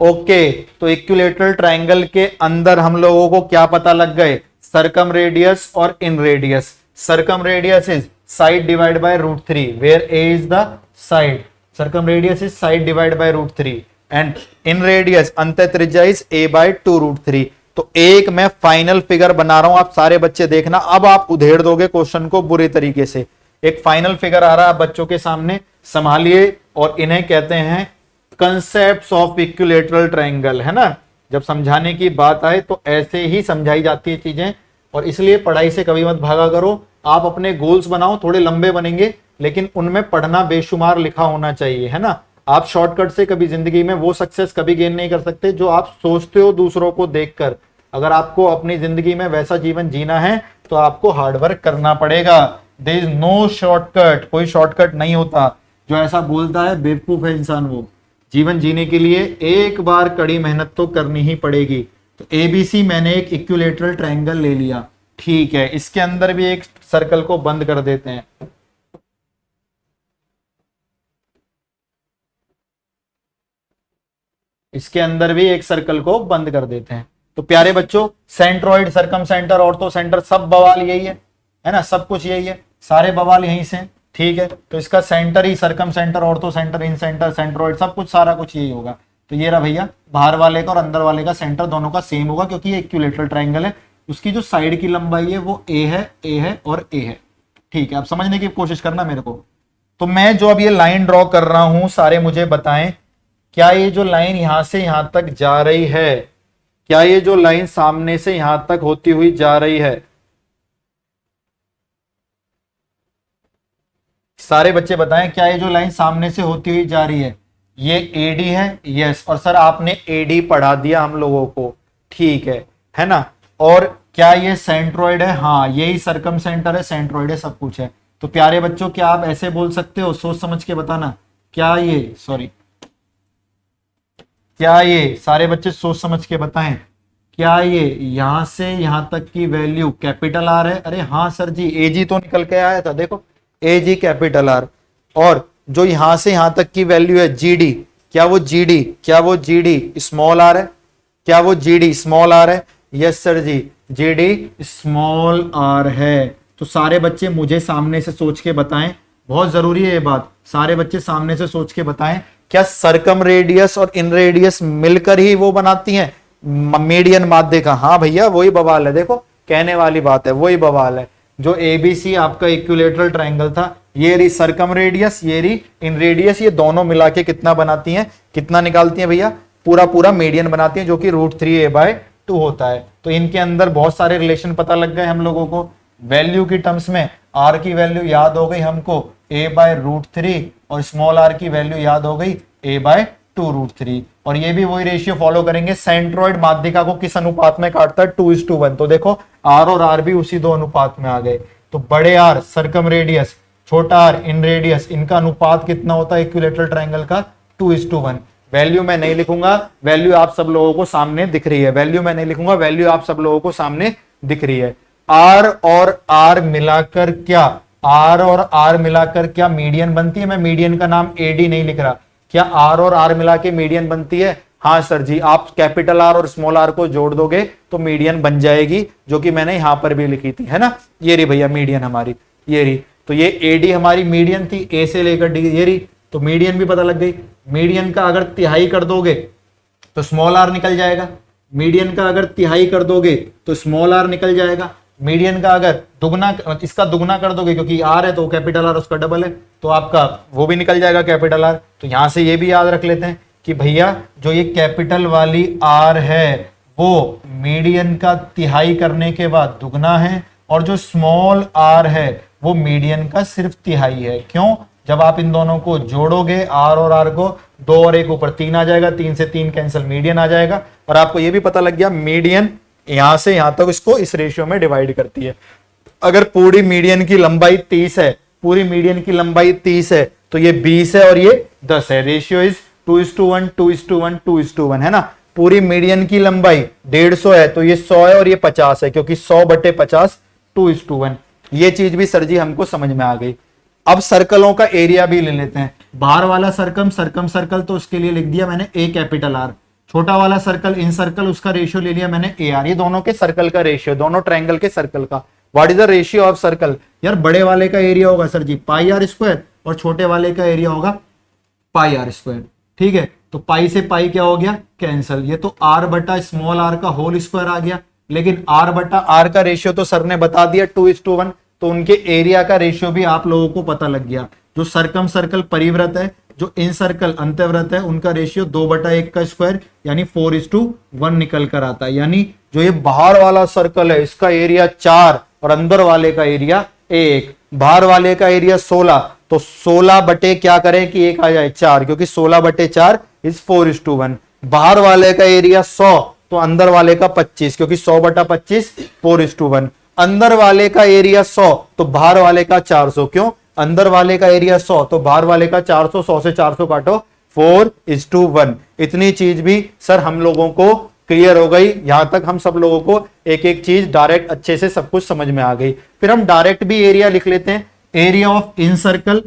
[SPEAKER 1] ओके, तो इक्विलेटरल ट्रायंगल के अंदर हम लोगों को क्या पता लग गए? सर्कम रेडियस और inradius. Circumradius is side divide by √3, where a is the side. Circumradius is side divide by √3 and inradius अंत त्रिज्या इज a/2√3। तो एक मैं फाइनल फिगर बना रहा हूं, आप सारे बच्चे देखना, अब आप उधेड़ दोगे क्वेश्चन को बुरे तरीके से। एक फाइनल फिगर आ रहा है बच्चों के सामने, संभालिए, और इन्हें कहते हैं कंसेप्ट्स ऑफ इक्विलेटरल ट्रायंगल, है ना। जब समझाने की बात आए तो ऐसे ही समझाई जाती है चीजें, और इसलिए पढ़ाई से कभी मत भागा करो। आप अपने गोल्स बनाओ, थोड़े लंबे बनेंगे, लेकिन उनमें पढ़ना बेशुमार लिखा होना चाहिए, है ना। आप शॉर्टकट से कभी जिंदगी में वो सक्सेस कभी गेन नहीं कर सकते जो आप सोचते हो दूसरों को देखकर। अगर आपको अपनी जिंदगी में वैसा जीवन जीना है तो आपको हार्डवर्क करना पड़ेगा। देयर इज नो शॉर्टकट, कोई शॉर्टकट नहीं होता। जो ऐसा बोलता है बेवकूफ है इंसान। वो जीवन जीने के लिए एक बार कड़ी मेहनत तो करनी ही पड़ेगी। तो एबीसी मैंने एक इक्विलेटरल ट्रायंगल ले लिया, ठीक है। इसके अंदर भी एक सर्कल को बंद कर देते हैं। इसके अंदर भी एक सर्कल को बंद कर देते हैं। तो प्यारे बच्चों, centroid, circum centre, ortho centre, सब बवाल यही है ना, सब कुछ यही है, सारे बवाल यहीं से, ठीक है। तो इसका सेंटर ही सर्कम सेंटर, ऑर्थो सेंटर, इन सेंटर, सेंट्रोइड, सब कुछ सारा कुछ यही होगा। तो ये रहा भैया, बाहर वाले का और अंदर वाले का सेंटर दोनों का सेम होगा, क्योंकि ये इक्विलेटरल ट्रायंगल है। उसकी जो साइड की लंबाई है वो ए है और ए है, ठीक है। आप समझने की कोशिश करना मेरे को। तो मैं जो अब ये लाइन ड्रॉ कर रहा हूं, सारे मुझे बताएं, क्या ये जो लाइन यहां से यहां तक जा रही है, क्या ये जो लाइन सामने से यहां तक होती हुई जा रही है? सारे बच्चे बताएं, क्या ये जो लाइन सामने से होती हुई जा रही है ये एडी है? यस। और सर आपने एडी पढ़ा दिया हम लोगों को, ठीक है ना। और क्या ये सेंट्रोइड है? हाँ, यही सर्कम सेंटर है, सेंट्रोइड है, सब कुछ है। तो प्यारे बच्चों, क्या आप ऐसे बोल सकते हो? सोच समझ के बताना। क्या ये, सॉरी, क्या ये, सारे बच्चे सोच समझ के बताएं, क्या ये यहां से यहां तक की वैल्यू कैपिटल आर है? अरे हाँ सर जी, एजी तो निकल के आया था, देखो एजी कैपिटल आर। और जो यहां से यहां तक की वैल्यू है जीडी, क्या वो जीडी स्मॉल आर है? क्या वो जीडी स्मॉल आर है? यस सर जी, जीडी स्मॉल आर है। तो सारे बच्चे मुझे सामने से सोच के बताएं, बहुत जरूरी है ये बात, सारे बच्चे सामने से सोच के बताएं, क्या सर्कम रेडियस और इन रेडियस मिलकर ही वो बनाती हैं मीडियन माध्य का? हाँ भैया, वही बवाल है, देखो कहने वाली बात है, वही बवाल है। जो एबीसी आपका इक्विलेटरल ट्रायंगल था, ये रही सर्कम रेडियस, ये रही इन रेडियस, ये दोनों मिला के कितना बनाती हैं, कितना निकालती हैं भैया? पूरा मीडियन बनाती हैं, जो कि √3a/2 होता है। तो इनके अंदर बहुत सारे रिलेशन पता लग गए हम लोगों को। वैल्यू की टर्म्स में आर की वैल्यू याद हो गई हमको a/√3, और स्मॉल आर की वैल्यू याद हो गई a/2√3। और ये भी वही रेशियो फॉलो करेंगे। सेंट्रोइड माध्यिका को किस अनुपात में काटता है? 2:1। तो देखो आर और आर भी उसी दो अनुपात में आ गए। तो बड़े आर सर्कम रेडियस, छोटा आर इन रेडियस, इनका अनुपात कितना होता है इक्विलेटरल ट्रायंगल का? 2:1। वैल्यू मैं नहीं लिखूंगा, वैल्यू आप सब लोगों को सामने दिख रही है। वैल्यू मैं नहीं लिखूंगा, वैल्यू आप सब लोगों को सामने दिख रही है। आर और आर मिलाकर क्या, आर और आर मिलाकर क्या मीडियन बनती है? मैं मीडियन का नाम एडी नहीं लिख रहा। क्या आर और आर मिला के मीडियन बनती है? हाँ सर जी, आप कैपिटल आर और स्मॉल आर को जोड़ दोगे तो मीडियन बन जाएगी, जो कि मैंने यहां पर भी लिखी थी, है ना। ये रही भैया मीडियन हमारी, ये रही। तो ये एडी हमारी मीडियन थी, ए से लेकर डी, ये रही। तो मीडियन भी पता लग गई। मीडियन का अगर तिहाई कर दोगे तो स्मॉल आर निकल जाएगा। मीडियन का अगर तिहाई कर दोगे तो स्मॉल आर निकल जाएगा। मीडियन का अगर दुगना, इसका दुगना कर दोगे, क्योंकि आर है तो कैपिटल आर उसका डबल है, तो आपका वो भी निकल जाएगा कैपिटल आर। तो यहां से ये भी याद रख लेते हैं कि भैया जो ये कैपिटल वाली आर है वो मीडियन का तिहाई करने के बाद दुगना है, और जो स्मॉल आर है वो मीडियन का सिर्फ तिहाई है। क्यों? जब आप इन दोनों को जोड़ोगे आर और आर को, 2 और 1 ऊपर 3 आ जाएगा, 3 से 3 कैंसिल, मीडियन आ जाएगा। और आपको ये भी पता लग गया मीडियन यहां से यहां तक इसको इस रेशियो में डिवाइड करती है। अगर पूरी मीडियन की लंबाई 30 है, पूरी मीडियन की लंबाई 30 है, तो ये 20 है और ये 10 है। रेशियो इज 2:1 2:1 2:1 है ना। पूरी मीडियन की लंबाई 150 है तो ये 100 है और ये 50 है, क्योंकि 100/50 2:1। ये चीज भी सर जी हमको समझ में आ गई। अब सर्कलों का एरिया भी ले लेते हैं। बाहर वाला सर्कम सर्कल तो उसके लिए लिख दिया मैंने A R, छोटा वाला सर्कल इन सर्कल, उसका रेशियो ले लिया मैंने AR। ये दोनों के सर्कल का रेशियो, दोनों ट्रायंगल के सर्कल का। What is the ratio of circle? यार बड़े वाले का एरिया होगा सर जी πr² और छोटे वाले का एरिया होगा πr²। ठीक है, तो पाई से पाई क्या हो गया? कैंसल। ये तो r/r का होल स्क्वायर आ गया, लेकिन r/r का रेशियो तो सर ने बता दिया 2:1, तो उनके एरिया का रेशियो भी आप लोगों को पता लग गया। जो सर्कम सर्कल परिव्रत है, जो इन सर्कल अंतर्व्रत है, उनका रेशियो 2/1 का स्क्वायर यानी 4:1 निकल कर आता है। यानी जो ये बाहर वाला सर्कल है इसका एरिया 4 और अंदर वाले का एरिया 1। बाहर वाले का एरिया 16, तो 16 बटे क्या करें कि 1 आ जाए 4, क्योंकि 16/4 इज 4:1। बाहर वाले का एरिया 100 तो अंदर वाले का 25, क्योंकि 100/25 4:1। अंदर वाले का एरिया 100 तो बाहर वाले का 400। क्यों? अंदर वाले का एरिया 100 तो बाहर वाले का 400, 100 से 400 काटो 4:1। इतनी चीज भी सर हम लोगों को क्लियर हो गई। यहां तक हम सब लोगों को एक एक चीज डायरेक्ट अच्छे से सब कुछ समझ में आ गई। फिर हम डायरेक्ट भी एरिया लिख लेते हैं। एरिया ऑफ इन सर्कल,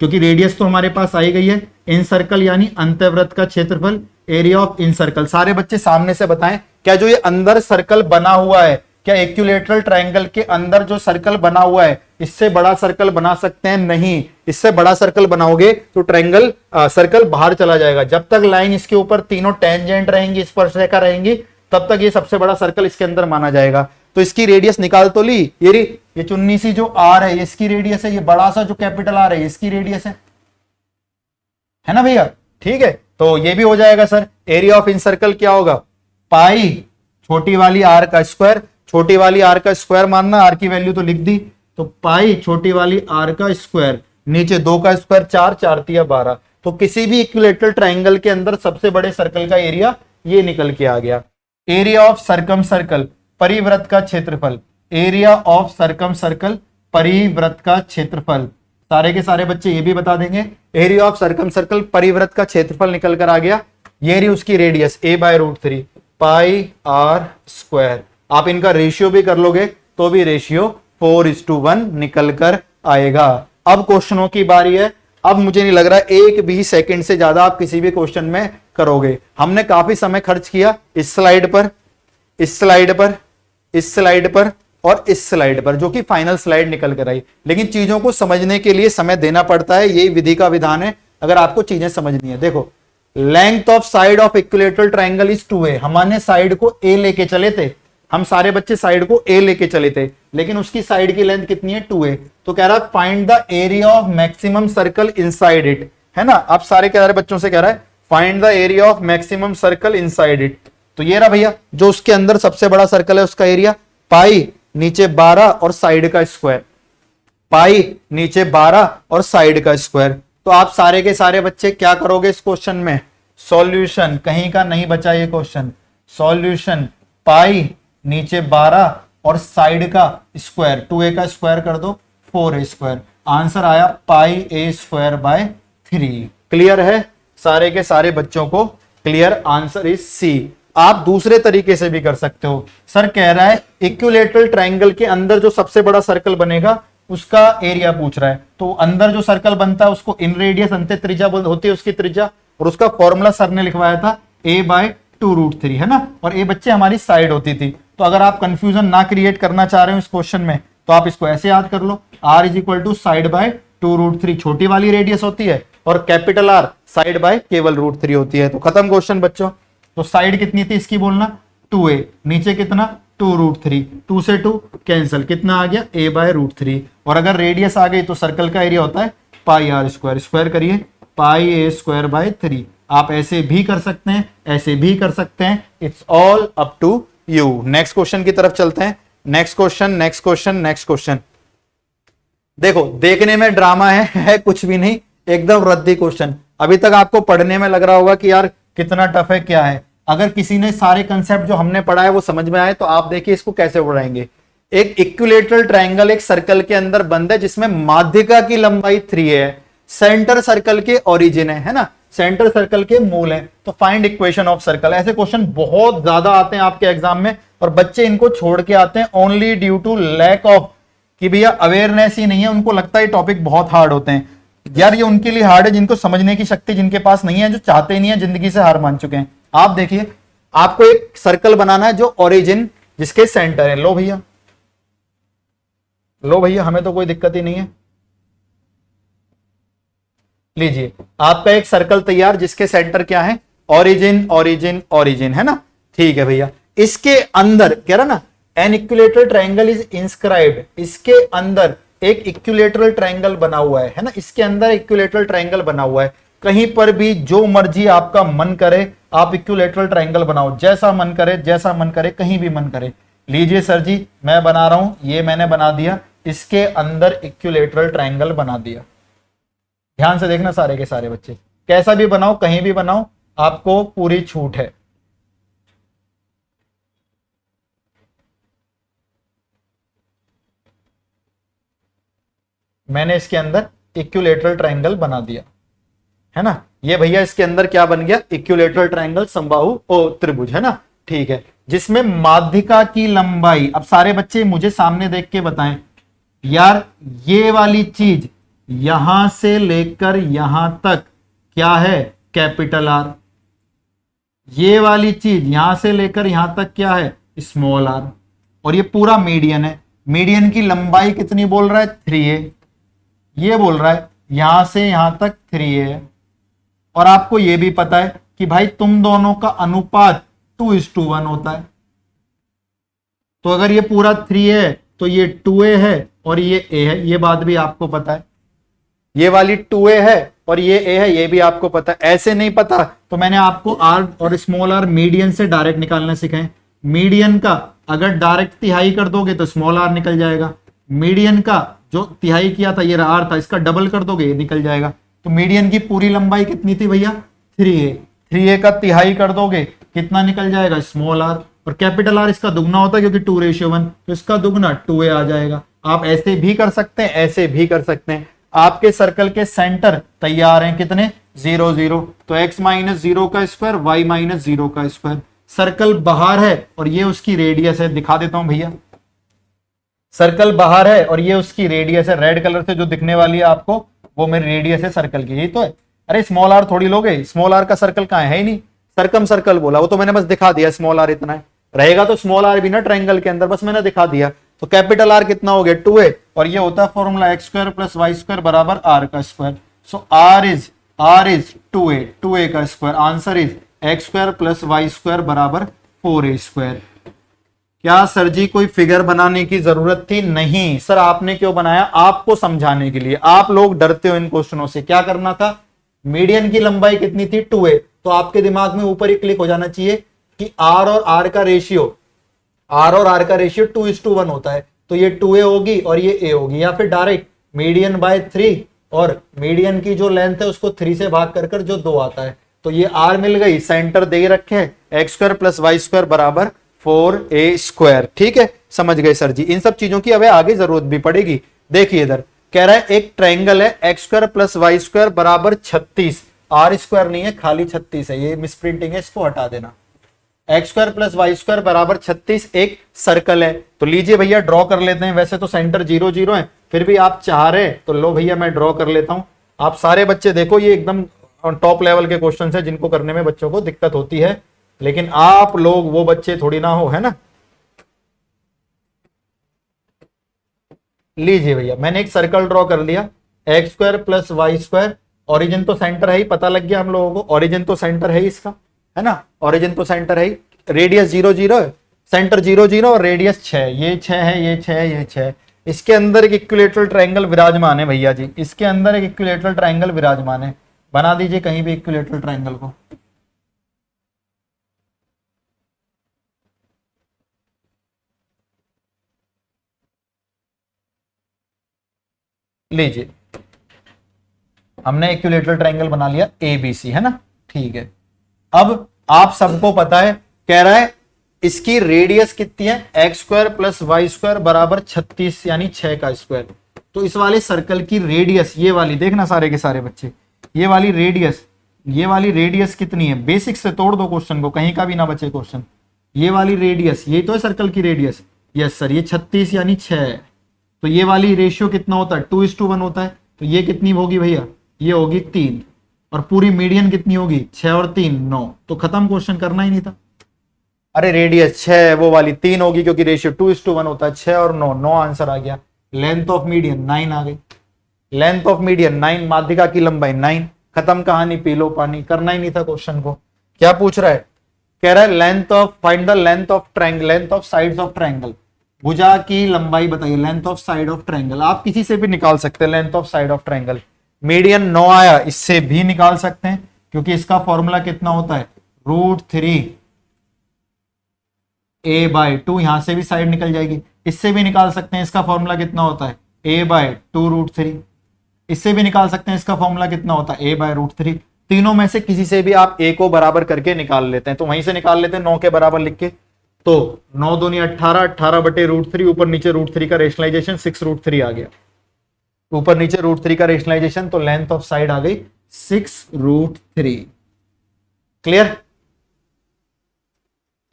[SPEAKER 1] क्योंकि रेडियस तो हमारे पास आई गई है। इन सर्कल यानी अंतर्वृत्त का क्षेत्रफल, एरिया ऑफ इन सर्कल। सारे बच्चे सामने से बताएं, क्या जो ये अंदर सर्कल बना हुआ है, क्या इक्विलैटरल ट्रायंगल के अंदर जो सर्कल बना हुआ है इससे बड़ा सर्कल बना सकते हैं? नहीं। इससे बड़ा सर्कल बनाओगे तो ट्रायंगल सर्कल बाहर चला जाएगा। जब तक लाइन इसके ऊपर तीनों टेंजेंट रहेंगी, स्पर्शरेखा रहेंगी, तब तक ये सबसे बड़ा सर्कल इसके अंदर माना जाएगा। तो इसकी रेडियस निकाल तो ली, ये चुन्नी सी जो आर है इसकी रेडियस है, ये बड़ा सा जो कैपिटल आर है इसकी रेडियस है ना भैया? ठीक है, तो ये भी हो जाएगा sir. Area of in circle क्या होगा? पाई छोटी वाली आर का स्क्वायर, छोटी वाली आर का स्क्वायर मानना, आर की वैल्यू तो लिख दी, तो पाई छोटी वाली आर का स्क्वायर, नीचे 2 का स्क्वायर 4, 4×3 12। तो किसी भी इक्विलैटरल ट्रायंगल के अंदर सबसे बड़े सर्कल का एरिया ये निकल के आ गया। एरिया ऑफ सर्कम सर्कल, परिव्रत का क्षेत्रफल। एरिया ऑफ सर्कम सर्कल, परिव्रत का क्षेत्रफल। सारे के सारे बच्चे ये भी बता देंगे। एरिया ऑफ सर्कम सर्कल, परिव्रत का क्षेत्रफल निकल कर आ गया। ये रही उसकी रेडियस a/√3 πr²। आप इनका रेशियो भी कर लोगे तो भी रेशियो 4:1 निकल कर आएगा। अब क्वेश्चनों की बारी है। अब मुझे नहीं लग रहा एक भी सेकंड से ज्यादा आप किसी भी क्वेश्चन में करोगे। हमने काफी समय खर्च किया इस स्लाइड पर, इस स्लाइड पर, इस स्लाइड पर और इस स्लाइड पर, जो कि फाइनल स्लाइड निकल कर आई। लेकिन चीजों को समझने के लिए समय देना पड़ता है, यही विधि का विधान है अगर आपको चीजें समझनी है। देखो, length of side of equilateral triangle is 2a। हमने साइड को a लेके चले थे, हम सारे बच्चे साइड को a लेके चले थे, लेकिन उसकी साइड की लेंथ कितनी है? 2a। तो कह रहा है find the area of maximum circle inside it, है ना? आप सारे के सारे बच्चों से कह रहा है find the area of maximum circle inside it. तो ये रहा भैया, जो उसके अंदर सबसे बड़ा सर्कल है उसका एरिया पाई नीचे 12 और साइड का स्क्वायर, पाई नीचे 12 और साइड का स्क्वायर। तो आप सारे के सारे बच्चे क्या करोगे इस क्वेश्चन में? सॉल्यूशन, कहीं का नहीं बचा ये क्वेश्चन। सॉल्यूशन, पाई नीचे 12 और साइड का स्क्वायर, 2a का स्क्वायर कर दो 4a²। आंसर आया πa²/3। क्लियर है सारे के सारे बच्चों को? Clear, answer is C. आप दूसरे तरीके से भी कर सकते हो। सर कह रहा है इक्विलैटरल ट्रायंगल के अंदर जो सबसे बड़ा सर्कल बनेगा उसका एरिया पूछ रहा है। तो अंदर जो सर्कल बनता है उसको इन रेडियस अंत्य त्रिज्या होती है उसकी त्रिज्या, और उसका फॉर्मूला सर ने लिखवाया था a/2√3, है ना? और ये बच्चे हमारी साइड होती थी। तो अगर आप कंफ्यूजन ना क्रिएट करना चाह रहे हो इस क्वेश्चन में, तो आप इसको ऐसे याद कर लो, r = side/2√3 छोटी वाली रेडियस होती है और कैपिटल R साइड बाय केवल √3 होती है। तो खत्म क्वेश्चन बच्चों। तो साइड कितनी थी इसकी बोलना? 2a, नीचे कितना? 2√3, 2 से 2 कैंसिल, कितना आ गया? a/√3। और अगर रेडियस आ गई तो सर्कल का एरिया होता है πr²। स्क्वायर करिए, πa²/3। आप ऐसे भी कर सकते हैं, ऐसे भी कर सकते हैं, it's all up to you. Next question की तरफ चलते हैं। Next question, next question, next question. देखो, देखने में ड्रामा है कुछ भी नहीं, एकदम रद्दी क्वेश्चन। अभी तक आपको पढ़ने में लग रहा होगा कि यार कितना टफ है, क्या है। अगर किसी ने सारे कंसेप्ट जो हमने पढ़ा है वो समझ में आए तो आप देखिए इसको कैसे पढ़ाएंगे। एक इक्विलैटरल ट्रायंगल एक सर्कल के अंदर बंद है जिसमें माध्यिका की लंबाई 3 है, सेंटर सर्कल के ओरिजिन है ना, सेंटर सर्कल के मूल हैं। तो फाइंड इक्वेशन ऑफ सर्कल। ऐसे क्वेश्चन बहुत ज्यादा आते हैं आपके एग्जाम में और बच्चे इनको छोड़ के आते हैं only due to lack of कि भैया अवेयरनेस ही नहीं है, उनको लगता है टॉपिक बहुत हार्ड होते हैं। यार ये उनके लिए हार्ड है जिनको समझने की शक्ति जिनके पास नहीं है, जो चाहते नहीं है, जिंदगी से हार मान चुके हैं। आप देखिए, आपको एक सर्कल बनाना है जो ओरिजिन जिसके सेंटर है। लो भैया, लो भैया, हमें तो कोई दिक्कत ही नहीं है। लीजिए, आपका एक सर्कल तैयार जिसके सेंटर क्या है, ओरिजिन ओरिजिन ओरिजिन, है ना। ठीक है भैया, इसके अंदर कह रहा ना an equilateral triangle is inscribed, इसके अंदर एक इक्विलेटरल ट्रायंगल बना हुआ है ना, इसके अंदर इक्विलेटरल ट्रायंगल बना हुआ है। कहीं पर भी जो मर्जी आपका मन करे आप इक्विलेटरल ट्रायंगल बनाओ, जैसा मन करे, जैसा मन करे, कहीं भी मन करे। लीजिए सर जी, मैं बना रहा हूं, ये मैंने बना दिया, इसके अंदर इक्विलेटरल ट्रायंगल बना दिया। ध्यान से देखना सारे के सारे बच्चे, कैसा भी बनाओ, कहीं भी बनाओ, आपको पूरी छूट है। मैंने इसके अंदर इक्विलेटरल ट्रायंगल बना दिया, है ना। ये भैया इसके अंदर क्या बन गया, इक्विलेटरल ट्रायंगल, समबाहु ओ त्रिभुज, है ना। ठीक है, जिसमें माध्यिका की लंबाई, अब सारे बच्चे मुझे सामने देख के बताएं यार, ये वाली चीज यहां से लेकर यहां तक क्या है, कैपिटल आर। ये वाली चीज यहां से लेकर यहां तक क्या है, स्मॉल आर। और ये पूरा मीडियन है, मीडियन की लंबाई कितनी बोल रहा है, 3a। ये बोल रहा है यहां से यहां तक 3a है। और आपको यह भी पता है कि भाई तुम दोनों का अनुपात 2:1 होता है। तो अगर ये पूरा 3a है तो ये 2a है और ये a है, ये बात भी आपको पता है। ये वाली 2a है और ये a है, ये भी आपको पता है। ऐसे नहीं पता तो मैंने आपको r और स्मॉल r मीडियन से डायरेक्ट निकालना सिखाएं। मीडियन का अगर डायरेक्ट तिहाई कर दोगे तो स्मॉल r निकल जाएगा। मीडियन का जो तिहाई किया था ये r था, इसका डबल कर दोगे ये निकल जाएगा। तो मीडियन की पूरी लंबाई कितनी थी भैया, 3a। 3a का तिहाई कर दोगे कितना निकल जाएगा, स्मॉल r। और कैपिटल R इसका दुगना होता है क्योंकि 2:1, तो इसका दुगना 2a आ जाएगा। आप ऐसे भी कर सकते हैं, ऐसे भी कर सकते हैं। आपके सर्कल के सेंटर तैयार हैं कितने, 0 0। तो x - 0 का स्क्वायर, y - 0 का स्क्वायर। सर्कल बाहर है और ये उसकी रेडियस है, दिखा देता हूं भैया। सर्कल बाहर है और ये उसकी रेडियस है, रेड कलर से जो दिखने वाली है आपको वो मेरी रेडियस है सर्कल की, यही तो है। अरे स्मॉल r थोड़ी लोगे, स्मॉल r का सर्कल कहां है ही नहीं, सर्कम सर्कल बोला, वो तो मैंने बस दिखा दिया। स्मॉल r इतना है, रहेगा तो स्मॉल r भी ना ट्रायंगल के अंदर, बस मैंने दिखा दिया। तो कैपिटल R कितना हो गया, 2a। और ये होता है फॉर्मूला x² + y² बराबर r का square. So r is 2a, 2a का square. Answer is x² + y² बराबर 4a²। क्या सर जी कोई फिगर बनाने की जरूरत थी? नहीं सर, आपने क्यों बनाया, आपको समझाने के लिए। आप लोग डरते हो इन क्वेश्चनों से। क्या करना था, मीडियन की लंबाई कितनी थी, 2a। तो आपके दिमाग में ऊपर ही क्लिक हो जाना चाहिए कि r और r का रेशियो 2:1 होता है। तो ये 2a होगी और ये a होगी, या फिर डायरेक्ट मीडियन बाय 3 और मीडियन की जो लेंथ है उसको 3 से भाग कर जो 2 आता है। तो ये r मिल गई, सेंटर दे रखे हैं, x² + y² बराबर 4a²। ठीक है, समझ गए सर जी। इन सब चीजों की अब आगे जरूरत भी पड़ेगी। देखिए इधर कह रहा है एक ट्रायंगल है, x² + y² बराबर 36। r² नहीं है, खाली 36 है, ये मिसप्रिंटिंग है, इसको हटा देना। x² + y² बराबर 36 एक सर्कल है। तो लीजिए भैया ड्रॉ कर लेते हैं। वैसे तो सेंटर 0 0 है, फिर भी आप चाह रहे तो लो भैया मैं ड्रॉ कर लेता हूं। आप सारे बच्चे देखो, ये एकदम टॉप लेवल के क्वेश्चन है जिनको करने में बच्चों को दिक्कत होती है, लेकिन आप लोग वो बच्चे थोड़ी ना हो, है ना। लीजिए भैया मैंने एक सर्कल ड्रॉ कर लिया, x² + y²। ओरिजिन तो सेंटर है ही, पता लग गया हम लोगों को, ओरिजिन तो सेंटर है ही इसका, है ना। ओरिजिन तो सेंटर है ही, रेडियस 0 0 है, सेंटर 0 0 और रेडियस 6। ये 6 है, ये 6 है, ये 6। इसके अंदर एक इक्विलेटरल ट्रायंगल विराजमान है भैया जी, इसके अंदर एक इक्विलेटरल ट्रायंगल विराजमान है। बना दीजिए कहीं भी इक्विलेटरल ट्रायंगल को। लीजिए हमने इक्विलेटरल ट्रायंगल बना लिया ABC, है ना। ठीक है, अब आप सबको पता है, कह रहा है इसकी रेडियस कितनी है, x² + y² बराबर 36 यानी 6 का स्क्वायर। तो इस वाले सर्कल की रेडियस, ये वाली देखना सारे के सारे बच्चे, ये वाली रेडियस कितनी है? बेसिक से तोड़ दो क्वेश्चन को, कहीं का भी ना बचे क्वेश्चन। ये वाली रेडियस, ये तो है सर्कल की रेडियस, यस सर, ये 36 यानी 6 है। तो ये वाली रेशियो कितना होता है? 2:1 होता है। तो ये कितनी होगी भैया? ये होगी 3। और पूरी मीडियन कितनी होगी? 6 और 3 9। तो खत्म, क्वेश्चन करना ही नहीं था। अरे रेडियस 6 है, वो वाली 3 होगी क्योंकि रेशियो 2:1 होता है। 6 और 9, 9 आंसर आ गया। लेंथ ऑफ मीडियन 9 आ गई। लेंथ ऑफ मीडियन 9, माध्यिका की लंबाई 9। खत्म कहानी, पी लो पानी। करना ही नहीं था क्वेश्चन को। क्या पूछ रहा है? कह रहा है length of, find the length of triangle, length of sides of triangle. भुजा की लंबाई बताइए, length of side of triangle. आप किसी से भी निकाल सकते हैं length of side of triangle. Median 9 आया, इससे भी निकाल सकते हैं क्योंकि इसका फॉर्मूला कितना होता है? √3a/2। यहां से भी साइड निकल जाएगी। इससे भी निकाल सकते हैं, इसका फॉर्मूला कितना होता है? a/2√3। इससे भी निकाल सकते हैं, इसका फॉर्मूला कितना होता है? a/√3। तीनों में से किसी से भी आप a को बराबर करके निकाल लेते हैं। तो वहीं से निकाल लेते हैं 9 के बराबर लिख के। तो 9 दूनी 18, 18/√3, ऊपर नीचे √3 का रेशनलाइजेशन 6√3 आ गया। ऊपर नीचे √3 का रेशनलाइजेशन, तो लेंथ ऑफ साइड आ गई 6√3। क्लियर?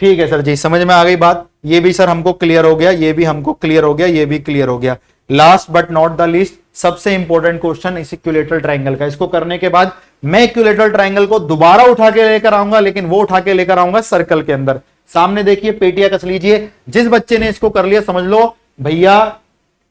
[SPEAKER 1] ठीक है सर जी, समझ में आ गई बात। ये भी सर हमको क्लियर हो गया, ये भी हमको क्लियर हो गया, ये भी क्लियर हो गया। Last but not the least, सबसे इंपॉर्टेंट क्वेश्चन इस इक्विलेटरल ट्रायंगल का। इसको करने के बाद मैं इक्विलेटरल ट्रायंगल को दोबारा उठा के लेकर आऊंगा, लेकिन वो उठा के लेकर आऊंगा सर्कल के अंदर। सामने देखिए, पेटियां कस लीजिए। जिस बच्चे ने इसको कर लिया, समझ लो भैया,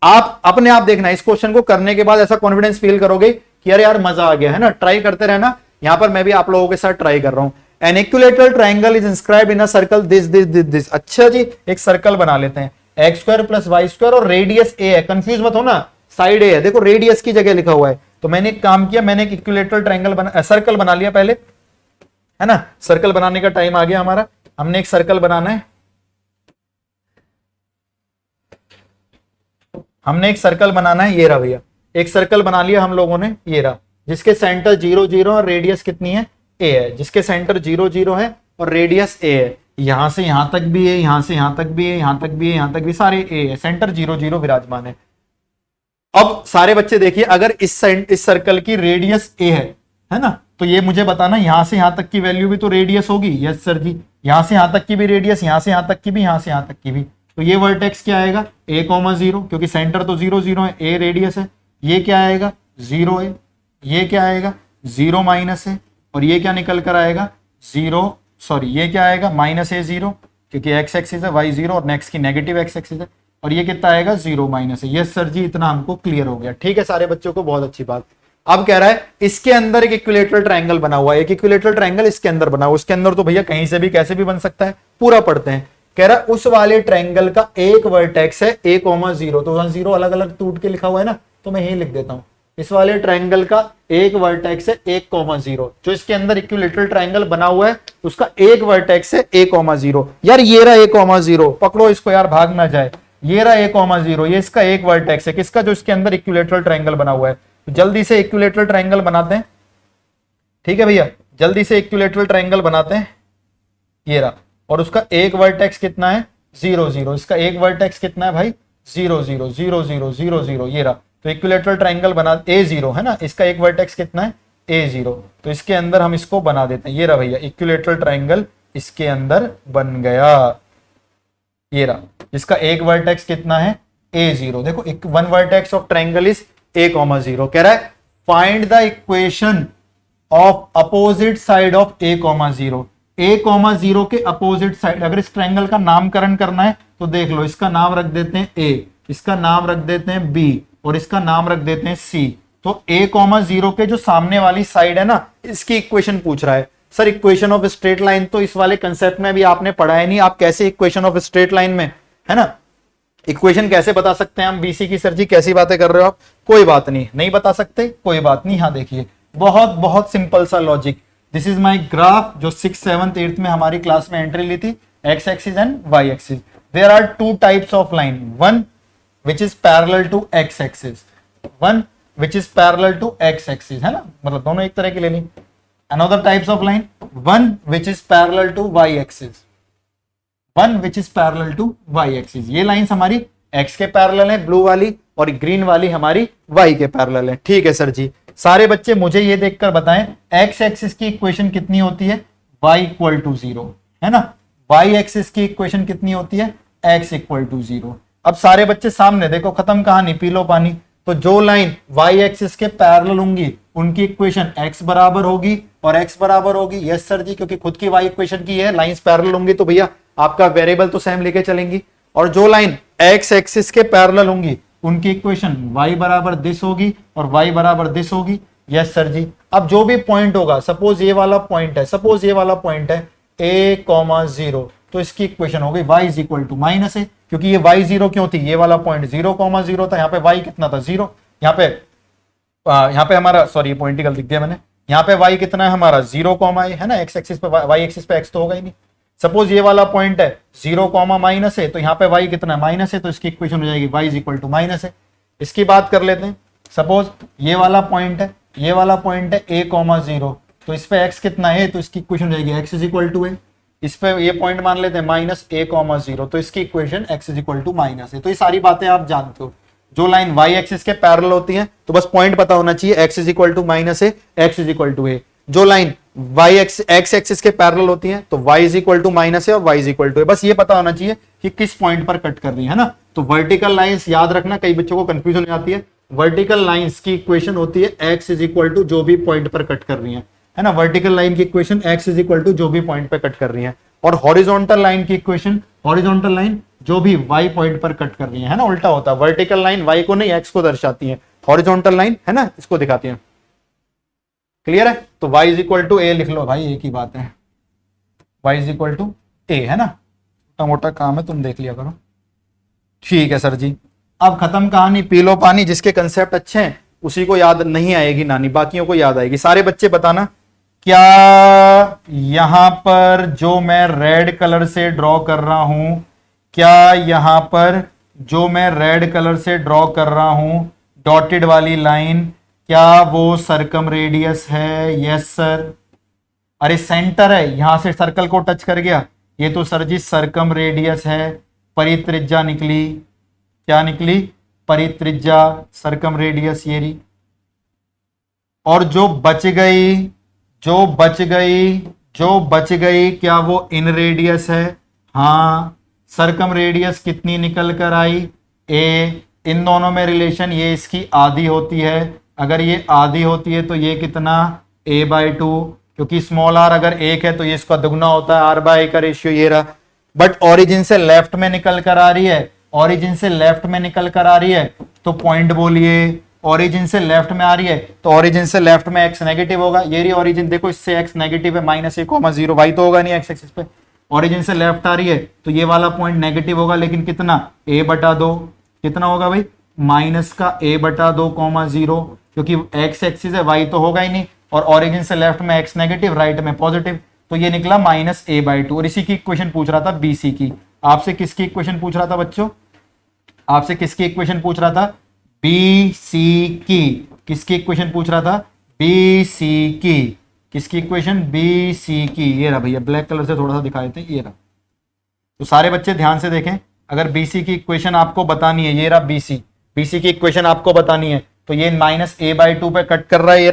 [SPEAKER 1] आप अपने आप देखना, इस क्वेश्चन को करने के बाद ऐसा कॉन्फिडेंस फील करोगे कि अरे यार मजा आ गया है ना। ट्राई करते रहना। यहां पर मैं भी आप लोगों के साथ ट्राई कर रहा हूं। An equilateral triangle is inscribed in a circle this this this this. अच्छा जी, एक सर्कल बना लेते हैं। x² + y² और रेडियस a है। कंफ्यूज मत हो ना, साइड a है। देखो रेडियस की जगह लिखा हुआ है। तो मैंने एक काम किया, मैंने एक इक्विलेटरल ट्रायंगल सर्कल बना लिया पहले, है ना। सर्कल बनाने का टाइम आ गया हमारा। हमने एक सर्कल बनाना है। हमने एक सर्कल बनाना है, ये रहा भैया। एक सर्कल बना लिया हम लोगों ने, ये रहा, जिसके सेंटर 0 0 और रेडियस कितनी है? a है। जिसके सेंटर 0 0 है और रेडियस a है। यहां से यहां तक भी है, यहां से यहां तक भी है, यहां तक भी है, यहां तक भी, सारे a है। सेंटर 0 0 विराजमान है। अब सारे बच्चे देखिए, अगर इस सर्कल की रेडियस a है ना, तो ये मुझे बताना यहां से यहां तक की वैल्यू भी तो रेडियस होगी। यस सर जी, यहां से यहां तक की भी रेडियस, यहां से यहां तक की भी, यहां से यहां तक की भी। तो ये वर्टेक्स क्या आएगा? a, 0, क्योंकि सेंटर तो 0 0 है, a रेडियस है। ये क्या आएगा? 0 है। ये क्या आएगा? 0 माइनस है। और ये क्या निकल कर आएगा? 0, सॉरी, ये क्या आएगा? -a0, क्योंकि x एक्सिस है, y 0 और नेक्स्ट की नेगेटिव x एक्सिस है। और ये कितना आएगा? 0 माइनस है। यस सर जी, इतना हमको क्लियर हो गया। ठीक है सारे बच्चों को, बहुत अच्छी बात। अब कह रहा है इसके अंदर एक इक्विलेटरल ट्रायंगल बना हुआ है। एक इक्विलेटरल ट्रायंगल इसके अंदर बना हुआ। उसके अंदर तो भैया कहीं से भी कैसे भी बन सकता है, पूरा पढ़ते हैं। कह रहा है उस वाले ट्रायंगल का एक वर्टेक्स है a, 0। तो 0 अलग अलग टूट के लिखा हुआ है ना, तो मैं यही लिख देता हूं। इस वाले ट्रायंगल का एक वर्टेक्स है 1, 0। जो इसके अंदर इक्विलेटरल ट्रायंगल बना हुआ है, उसका एक वर्टेक्स है a, 0। यार ये रहा a, 0, पकड़ो इसको यार, भाग ना जाए। ये रहा a, 0, ये इसका एक वर्टेक्स है। किसका? जो इसके अंदर इक्विलेटरल ट्रायंगल बना हुआ है। तो जल्दी से इक्विलेटरल ट्रायंगल बनाते हैं। ठीक है भैया, जल्दी से इक्विलेटरल ट्रायंगल बनाते हैं। ये रहा, और उसका एक वर्टेक्स कितना है? 0 0। इसका एक वर्टेक्स कितना है भाई? 0 0 0 0 0 0। ये रहा। तो इक्विलेटरल ट्रायंगल बना, a0 है ना, इसका एक वर्टेक्स कितना है? a0। तो इसके अंदर हम इसको बना देते हैं। ये रहा भैया, इक्विलेटरल ट्रायंगल इसके अंदर बन गया। ये रहा, जिसका एक वर्टेक्स कितना है? a0। देखो, one vertex of triangle is a, 0। कह रहा है find the equation of opposite side of a, 0। a, 0 के अपोजिट साइड। अगर इस ट्रायंगल का नामकरण करना है तो देख लो, इसका नाम रख देते हैं a, इसका नाम रख देते हैं b, और इसका नाम रख देते हैं c। तो a, 0 के जो सामने वाली साइड है ना, इसकी इक्वेशन पूछ रहा है। Sir equation of straight line तो इस वाले कंसेप्ट में भी आपने पढ़ा है नहीं। आप कैसे इक्वेशन ऑफ स्ट्रेट लाइन में, है ना, इक्वेशन कैसे बता सकते हैं हम? बीसी की सर जी कैसी बातें कर रहे हो आप? कोई बात नहीं, नहीं बता सकते, कोई बात नहीं। हाँ देखिए, बहुत बहुत सिंपल सा logic. This is my graph, जो 6th 7th 8th में हमारी क्लास में एंट्री ली थी, x axis and y axis. There are two types of line, one which is parallel to x axis, one which is parallel to x axis, है ना, मतलब दोनों एक तरह की ले ली। Another types of line, one which is parallel to y axis, one which is parallel to y axis. ये लाइंस हमारी एक्स के पैरेलल है, ब्लू वाली, और ग्रीन वाली हमारी y के पैरेलल है। ठीक है सर जी। सारे बच्चे मुझे ये देखकर बताएं x एक्सिस की इक्वेशन कितनी होती है, y इक्वल टू 0, है ना। y एक्सिस की इक्वेशन कितनी होती है, x इक्वल टू 0। अब सारे बच्चे सामने देखो, खत्म कहानी, पी लो पानी। तो जो लाइन y एक्सिस के पैरेलल होंगी उनकी इक्वेशन x बराबर होगी और x बराबर होगी, यस सर जी, क्योंकि खुद की y इक्वेशन की है, लाइंस पैरेलल होंगी तो भैया आपका वेरिएबल तो सेम लेके चलेंगी। और जो लाइन x एक्सिस के पैरेलल होंगी उनकी इक्वेशन y बराबर दिस होगी और y बराबर दिस होगी, यस सर जी। अब जो भी पॉइंट होगा, सपोज ये वाला पॉइंट है, सपोज ये वाला पॉइंट है a,0, तो इसकी इक्वेशन हो गई y is equal to minus है, क्योंकि ये y 0 क्यों थी, ये वाला पॉइंट 0,0 था, यहाँ पे y कितना था 0, यहाँ पे हमारा, सॉरी पॉइंट ही गलत लिख दिया मैंने, यहाँ पे y कितना है हमारा 0, है ना, x एक्सिस पे, y एक्सिस पे x तो होगा ही नहीं। सपोज ये वाला पॉइंट है 0, माइनस है, तो यहाँ पे y कितना है माइनस है, तो इसकी इक्वेशन हो जाएगी y is equal to minus है। इसकी बात कर लेते हैं, सपोज ये वाला पॉइंट है, ये वाला पॉइंट है a,0, तो इस पे x कितना है, तो इसकी इक्वेशन हो जाएगी x इज इक्वल टू है। इस पे ये पॉइंट मान लेते हैं -a,0, तो इसकी equation x is equal to minus है। तो ये सारी बातें आप जानते हो। जो लाइन y एक्सिस के पैरेलल होती है तो बस पॉइंट पता होना चाहिए, x is equal to minus है, x इज इक्वल टू है। जो लाइन x एक्सिस के पैरेलल होती है तो y is equal to minus है और y इज इक्वल टू है, बस ये पता होना चाहिए कि किस पॉइंट पर कट कर रही है ना। तो वर्टिकल लाइंस याद रखना, कई बच्चों को कंफ्यूजन हो जाती है। वर्टिकल लाइंस की इक्वेशन होती है x इज इक्वल टू जो भी पॉइंट पर कट कर रही है ना। वर्टिकल लाइन की equation x is equal to जो भी पॉइंट पर कट कर रही है, और हॉरिजॉन्टल लाइन की इक्वेशन, हॉरिजॉन्टल लाइन जो भी y पॉइंट पर कट कर रही है ना, उल्टा होता है। वर्टिकल लाइन y को नहीं x को दर्शाती है, हॉरिजॉन्टल लाइन है ना इसको दिखाती है। क्लियर है? तो y is equal to a लिख लो भाई, एक ही बात है, y is equal to a, है ना। छोटा मोटा काम है, तुम देख लिया करो। ठीक है सर जी। अब खत्म कहानी, पी लो पानी। जिसके कंसेप्ट अच्छे हैं उसी को याद नहीं आएगी नानी, बाकियों को याद आएगी। सारे बच्चे बताना, क्या यहां पर जो मैं रेड कलर से ड्रॉ कर रहा हूं, क्या यहां पर जो मैं रेड कलर से ड्रॉ कर रहा हूं डॉटेड वाली लाइन, क्या वो सर्कम रेडियस है? Yes sir. अरे सेंटर है, यहां से सर्कल को टच कर गया, ये तो सर जी सर्कम रेडियस है। परित्रिज्या निकली, क्या निकली? परित्रिज्या, सर्कम रेडियस ये रही। और जो बच गई, जो बच गई, जो बच गई, क्या वो इन रेडियस है? हाँ। सर्कम रेडियस कितनी निकल कर आई? ए। इन दोनों में रिलेशन, ये इसकी आधी होती है, अगर ये आधी होती है तो ये कितना? a/2, क्योंकि स्मॉल r अगर 1 है तो ये इसका दुगना होता है, r/a का रेशियो ये रहा। बट ओरिजिन से लेफ्ट में निकल कर आ रही है, ओरिजिन से लेफ्ट में निकल कर आ रही है तो पॉइंट बोलिए। ओरिजिन से लेफ्ट में आ रही है तो ओरिजिन से लेफ्ट में x नेगेटिव होगा, ये रही ओरिजिन, देखो इससे x नेगेटिव है, -a,0, y तो होगा नहीं x एक्सिस पे। ओरिजिन से लेफ्ट आ रही है तो ये वाला पॉइंट नेगेटिव होगा, लेकिन कितना? a/2, कितना होगा भाई? -a/2, 0, क्योंकि x एक्सिस है, y तो होगा ही नहीं, और ओरिजिन से लेफ्ट में x नेगेटिव, राइट में पॉजिटिव, तो ये निकला -a/2। और इसी की इक्वेशन पूछ रहा था BC की। आपसे किसकी इक्वेशन पूछ रहा था बच्चों? आपसे किसकी इक्वेशन पूछ रहा था? BC की। किसकी इक्वेशन पूछ रहा था? BC की। किसकी इक्वेशन? BC की। ये रहा भैया, ब्लैक कलर से थोड़ा सा दिखा देते हैं, ये रहा। तो सारे बच्चे ध्यान से देखें, अगर BC की इक्वेशन आपको बतानी है, ये रहा BC, BC की इक्वेशन आपको बतानी है, तो ये -a/2 पे कट कर रहा है, ये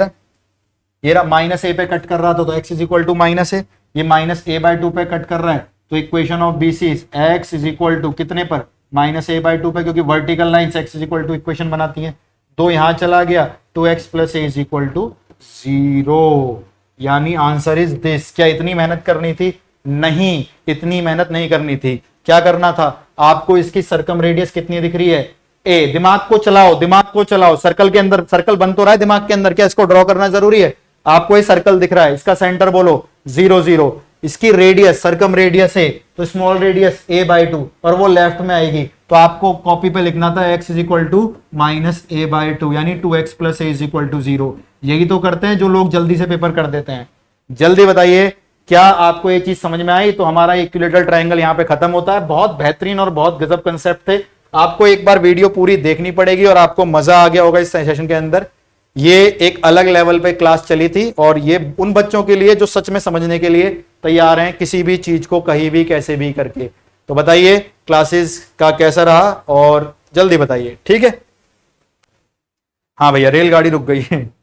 [SPEAKER 1] रहा -a पे कट कर रहा था तो x is equal to minus है, ये -a/2 पे कट कर रहा है, तो equation of BC x is equal to कितने पर? -a/2 पे, क्योंकि vertical lines x is equal to equation बनाती है। 2 यहां चला गया, 2x + a is equal to 0, यानी आंसर इज दिस। क्या इतनी मेहनत करनी थी? नहीं, इतनी मेहनत नहीं करनी थी। क्या करना था आपको? इसकी सर्कम रेडियस कितनी दिख रही है? a। दिमाग को चलाओ, दिमाग को चलाओ, सर्कल के अंदर, सर्कल बन तो रहा है दिमाग के अंदर, क्या इसको ड्रॉ करना जरूरी है? आपको ये सर्कल दिख रहा है, इसका सेंटर बोलो 0, 0, इसकी रेडियस, सर्कम रेडियस है तो स्मॉल रेडियस a/2, और वो लेफ्ट में आएगी, तो आपको कॉपी पे लिखना था x is equal to -a/2, यानी 2x + a is equal to 0। यही तो करते हैं जो लोग जल्दी से पेपर कर देते हैं। जल्दी बताइए, क्या आपको ये चीज समझ में आई? तो हमारा इक्विलेटरल ट्रायंगल यहाँ पे खत्म होता है। बहुत बेहतरीन और बहुत गजब कंसेप्ट थे। आपको एक बार वीडियो पूरी देखनी पड़ेगी और आपको मजा आ गया होगा इस सेशन के अंदर। ये एक अलग लेवल पे क्लास चली थी, और ये उन बच्चों के लिए जो सच में समझने के लिए तैयार हैं, किसी भी चीज को कहीं भी कैसे भी करके। तो बताइए क्लासेस का कैसा रहा, और जल्दी बताइए, ठीक है। हाँ भैया रेलगाड़ी रुक गई है।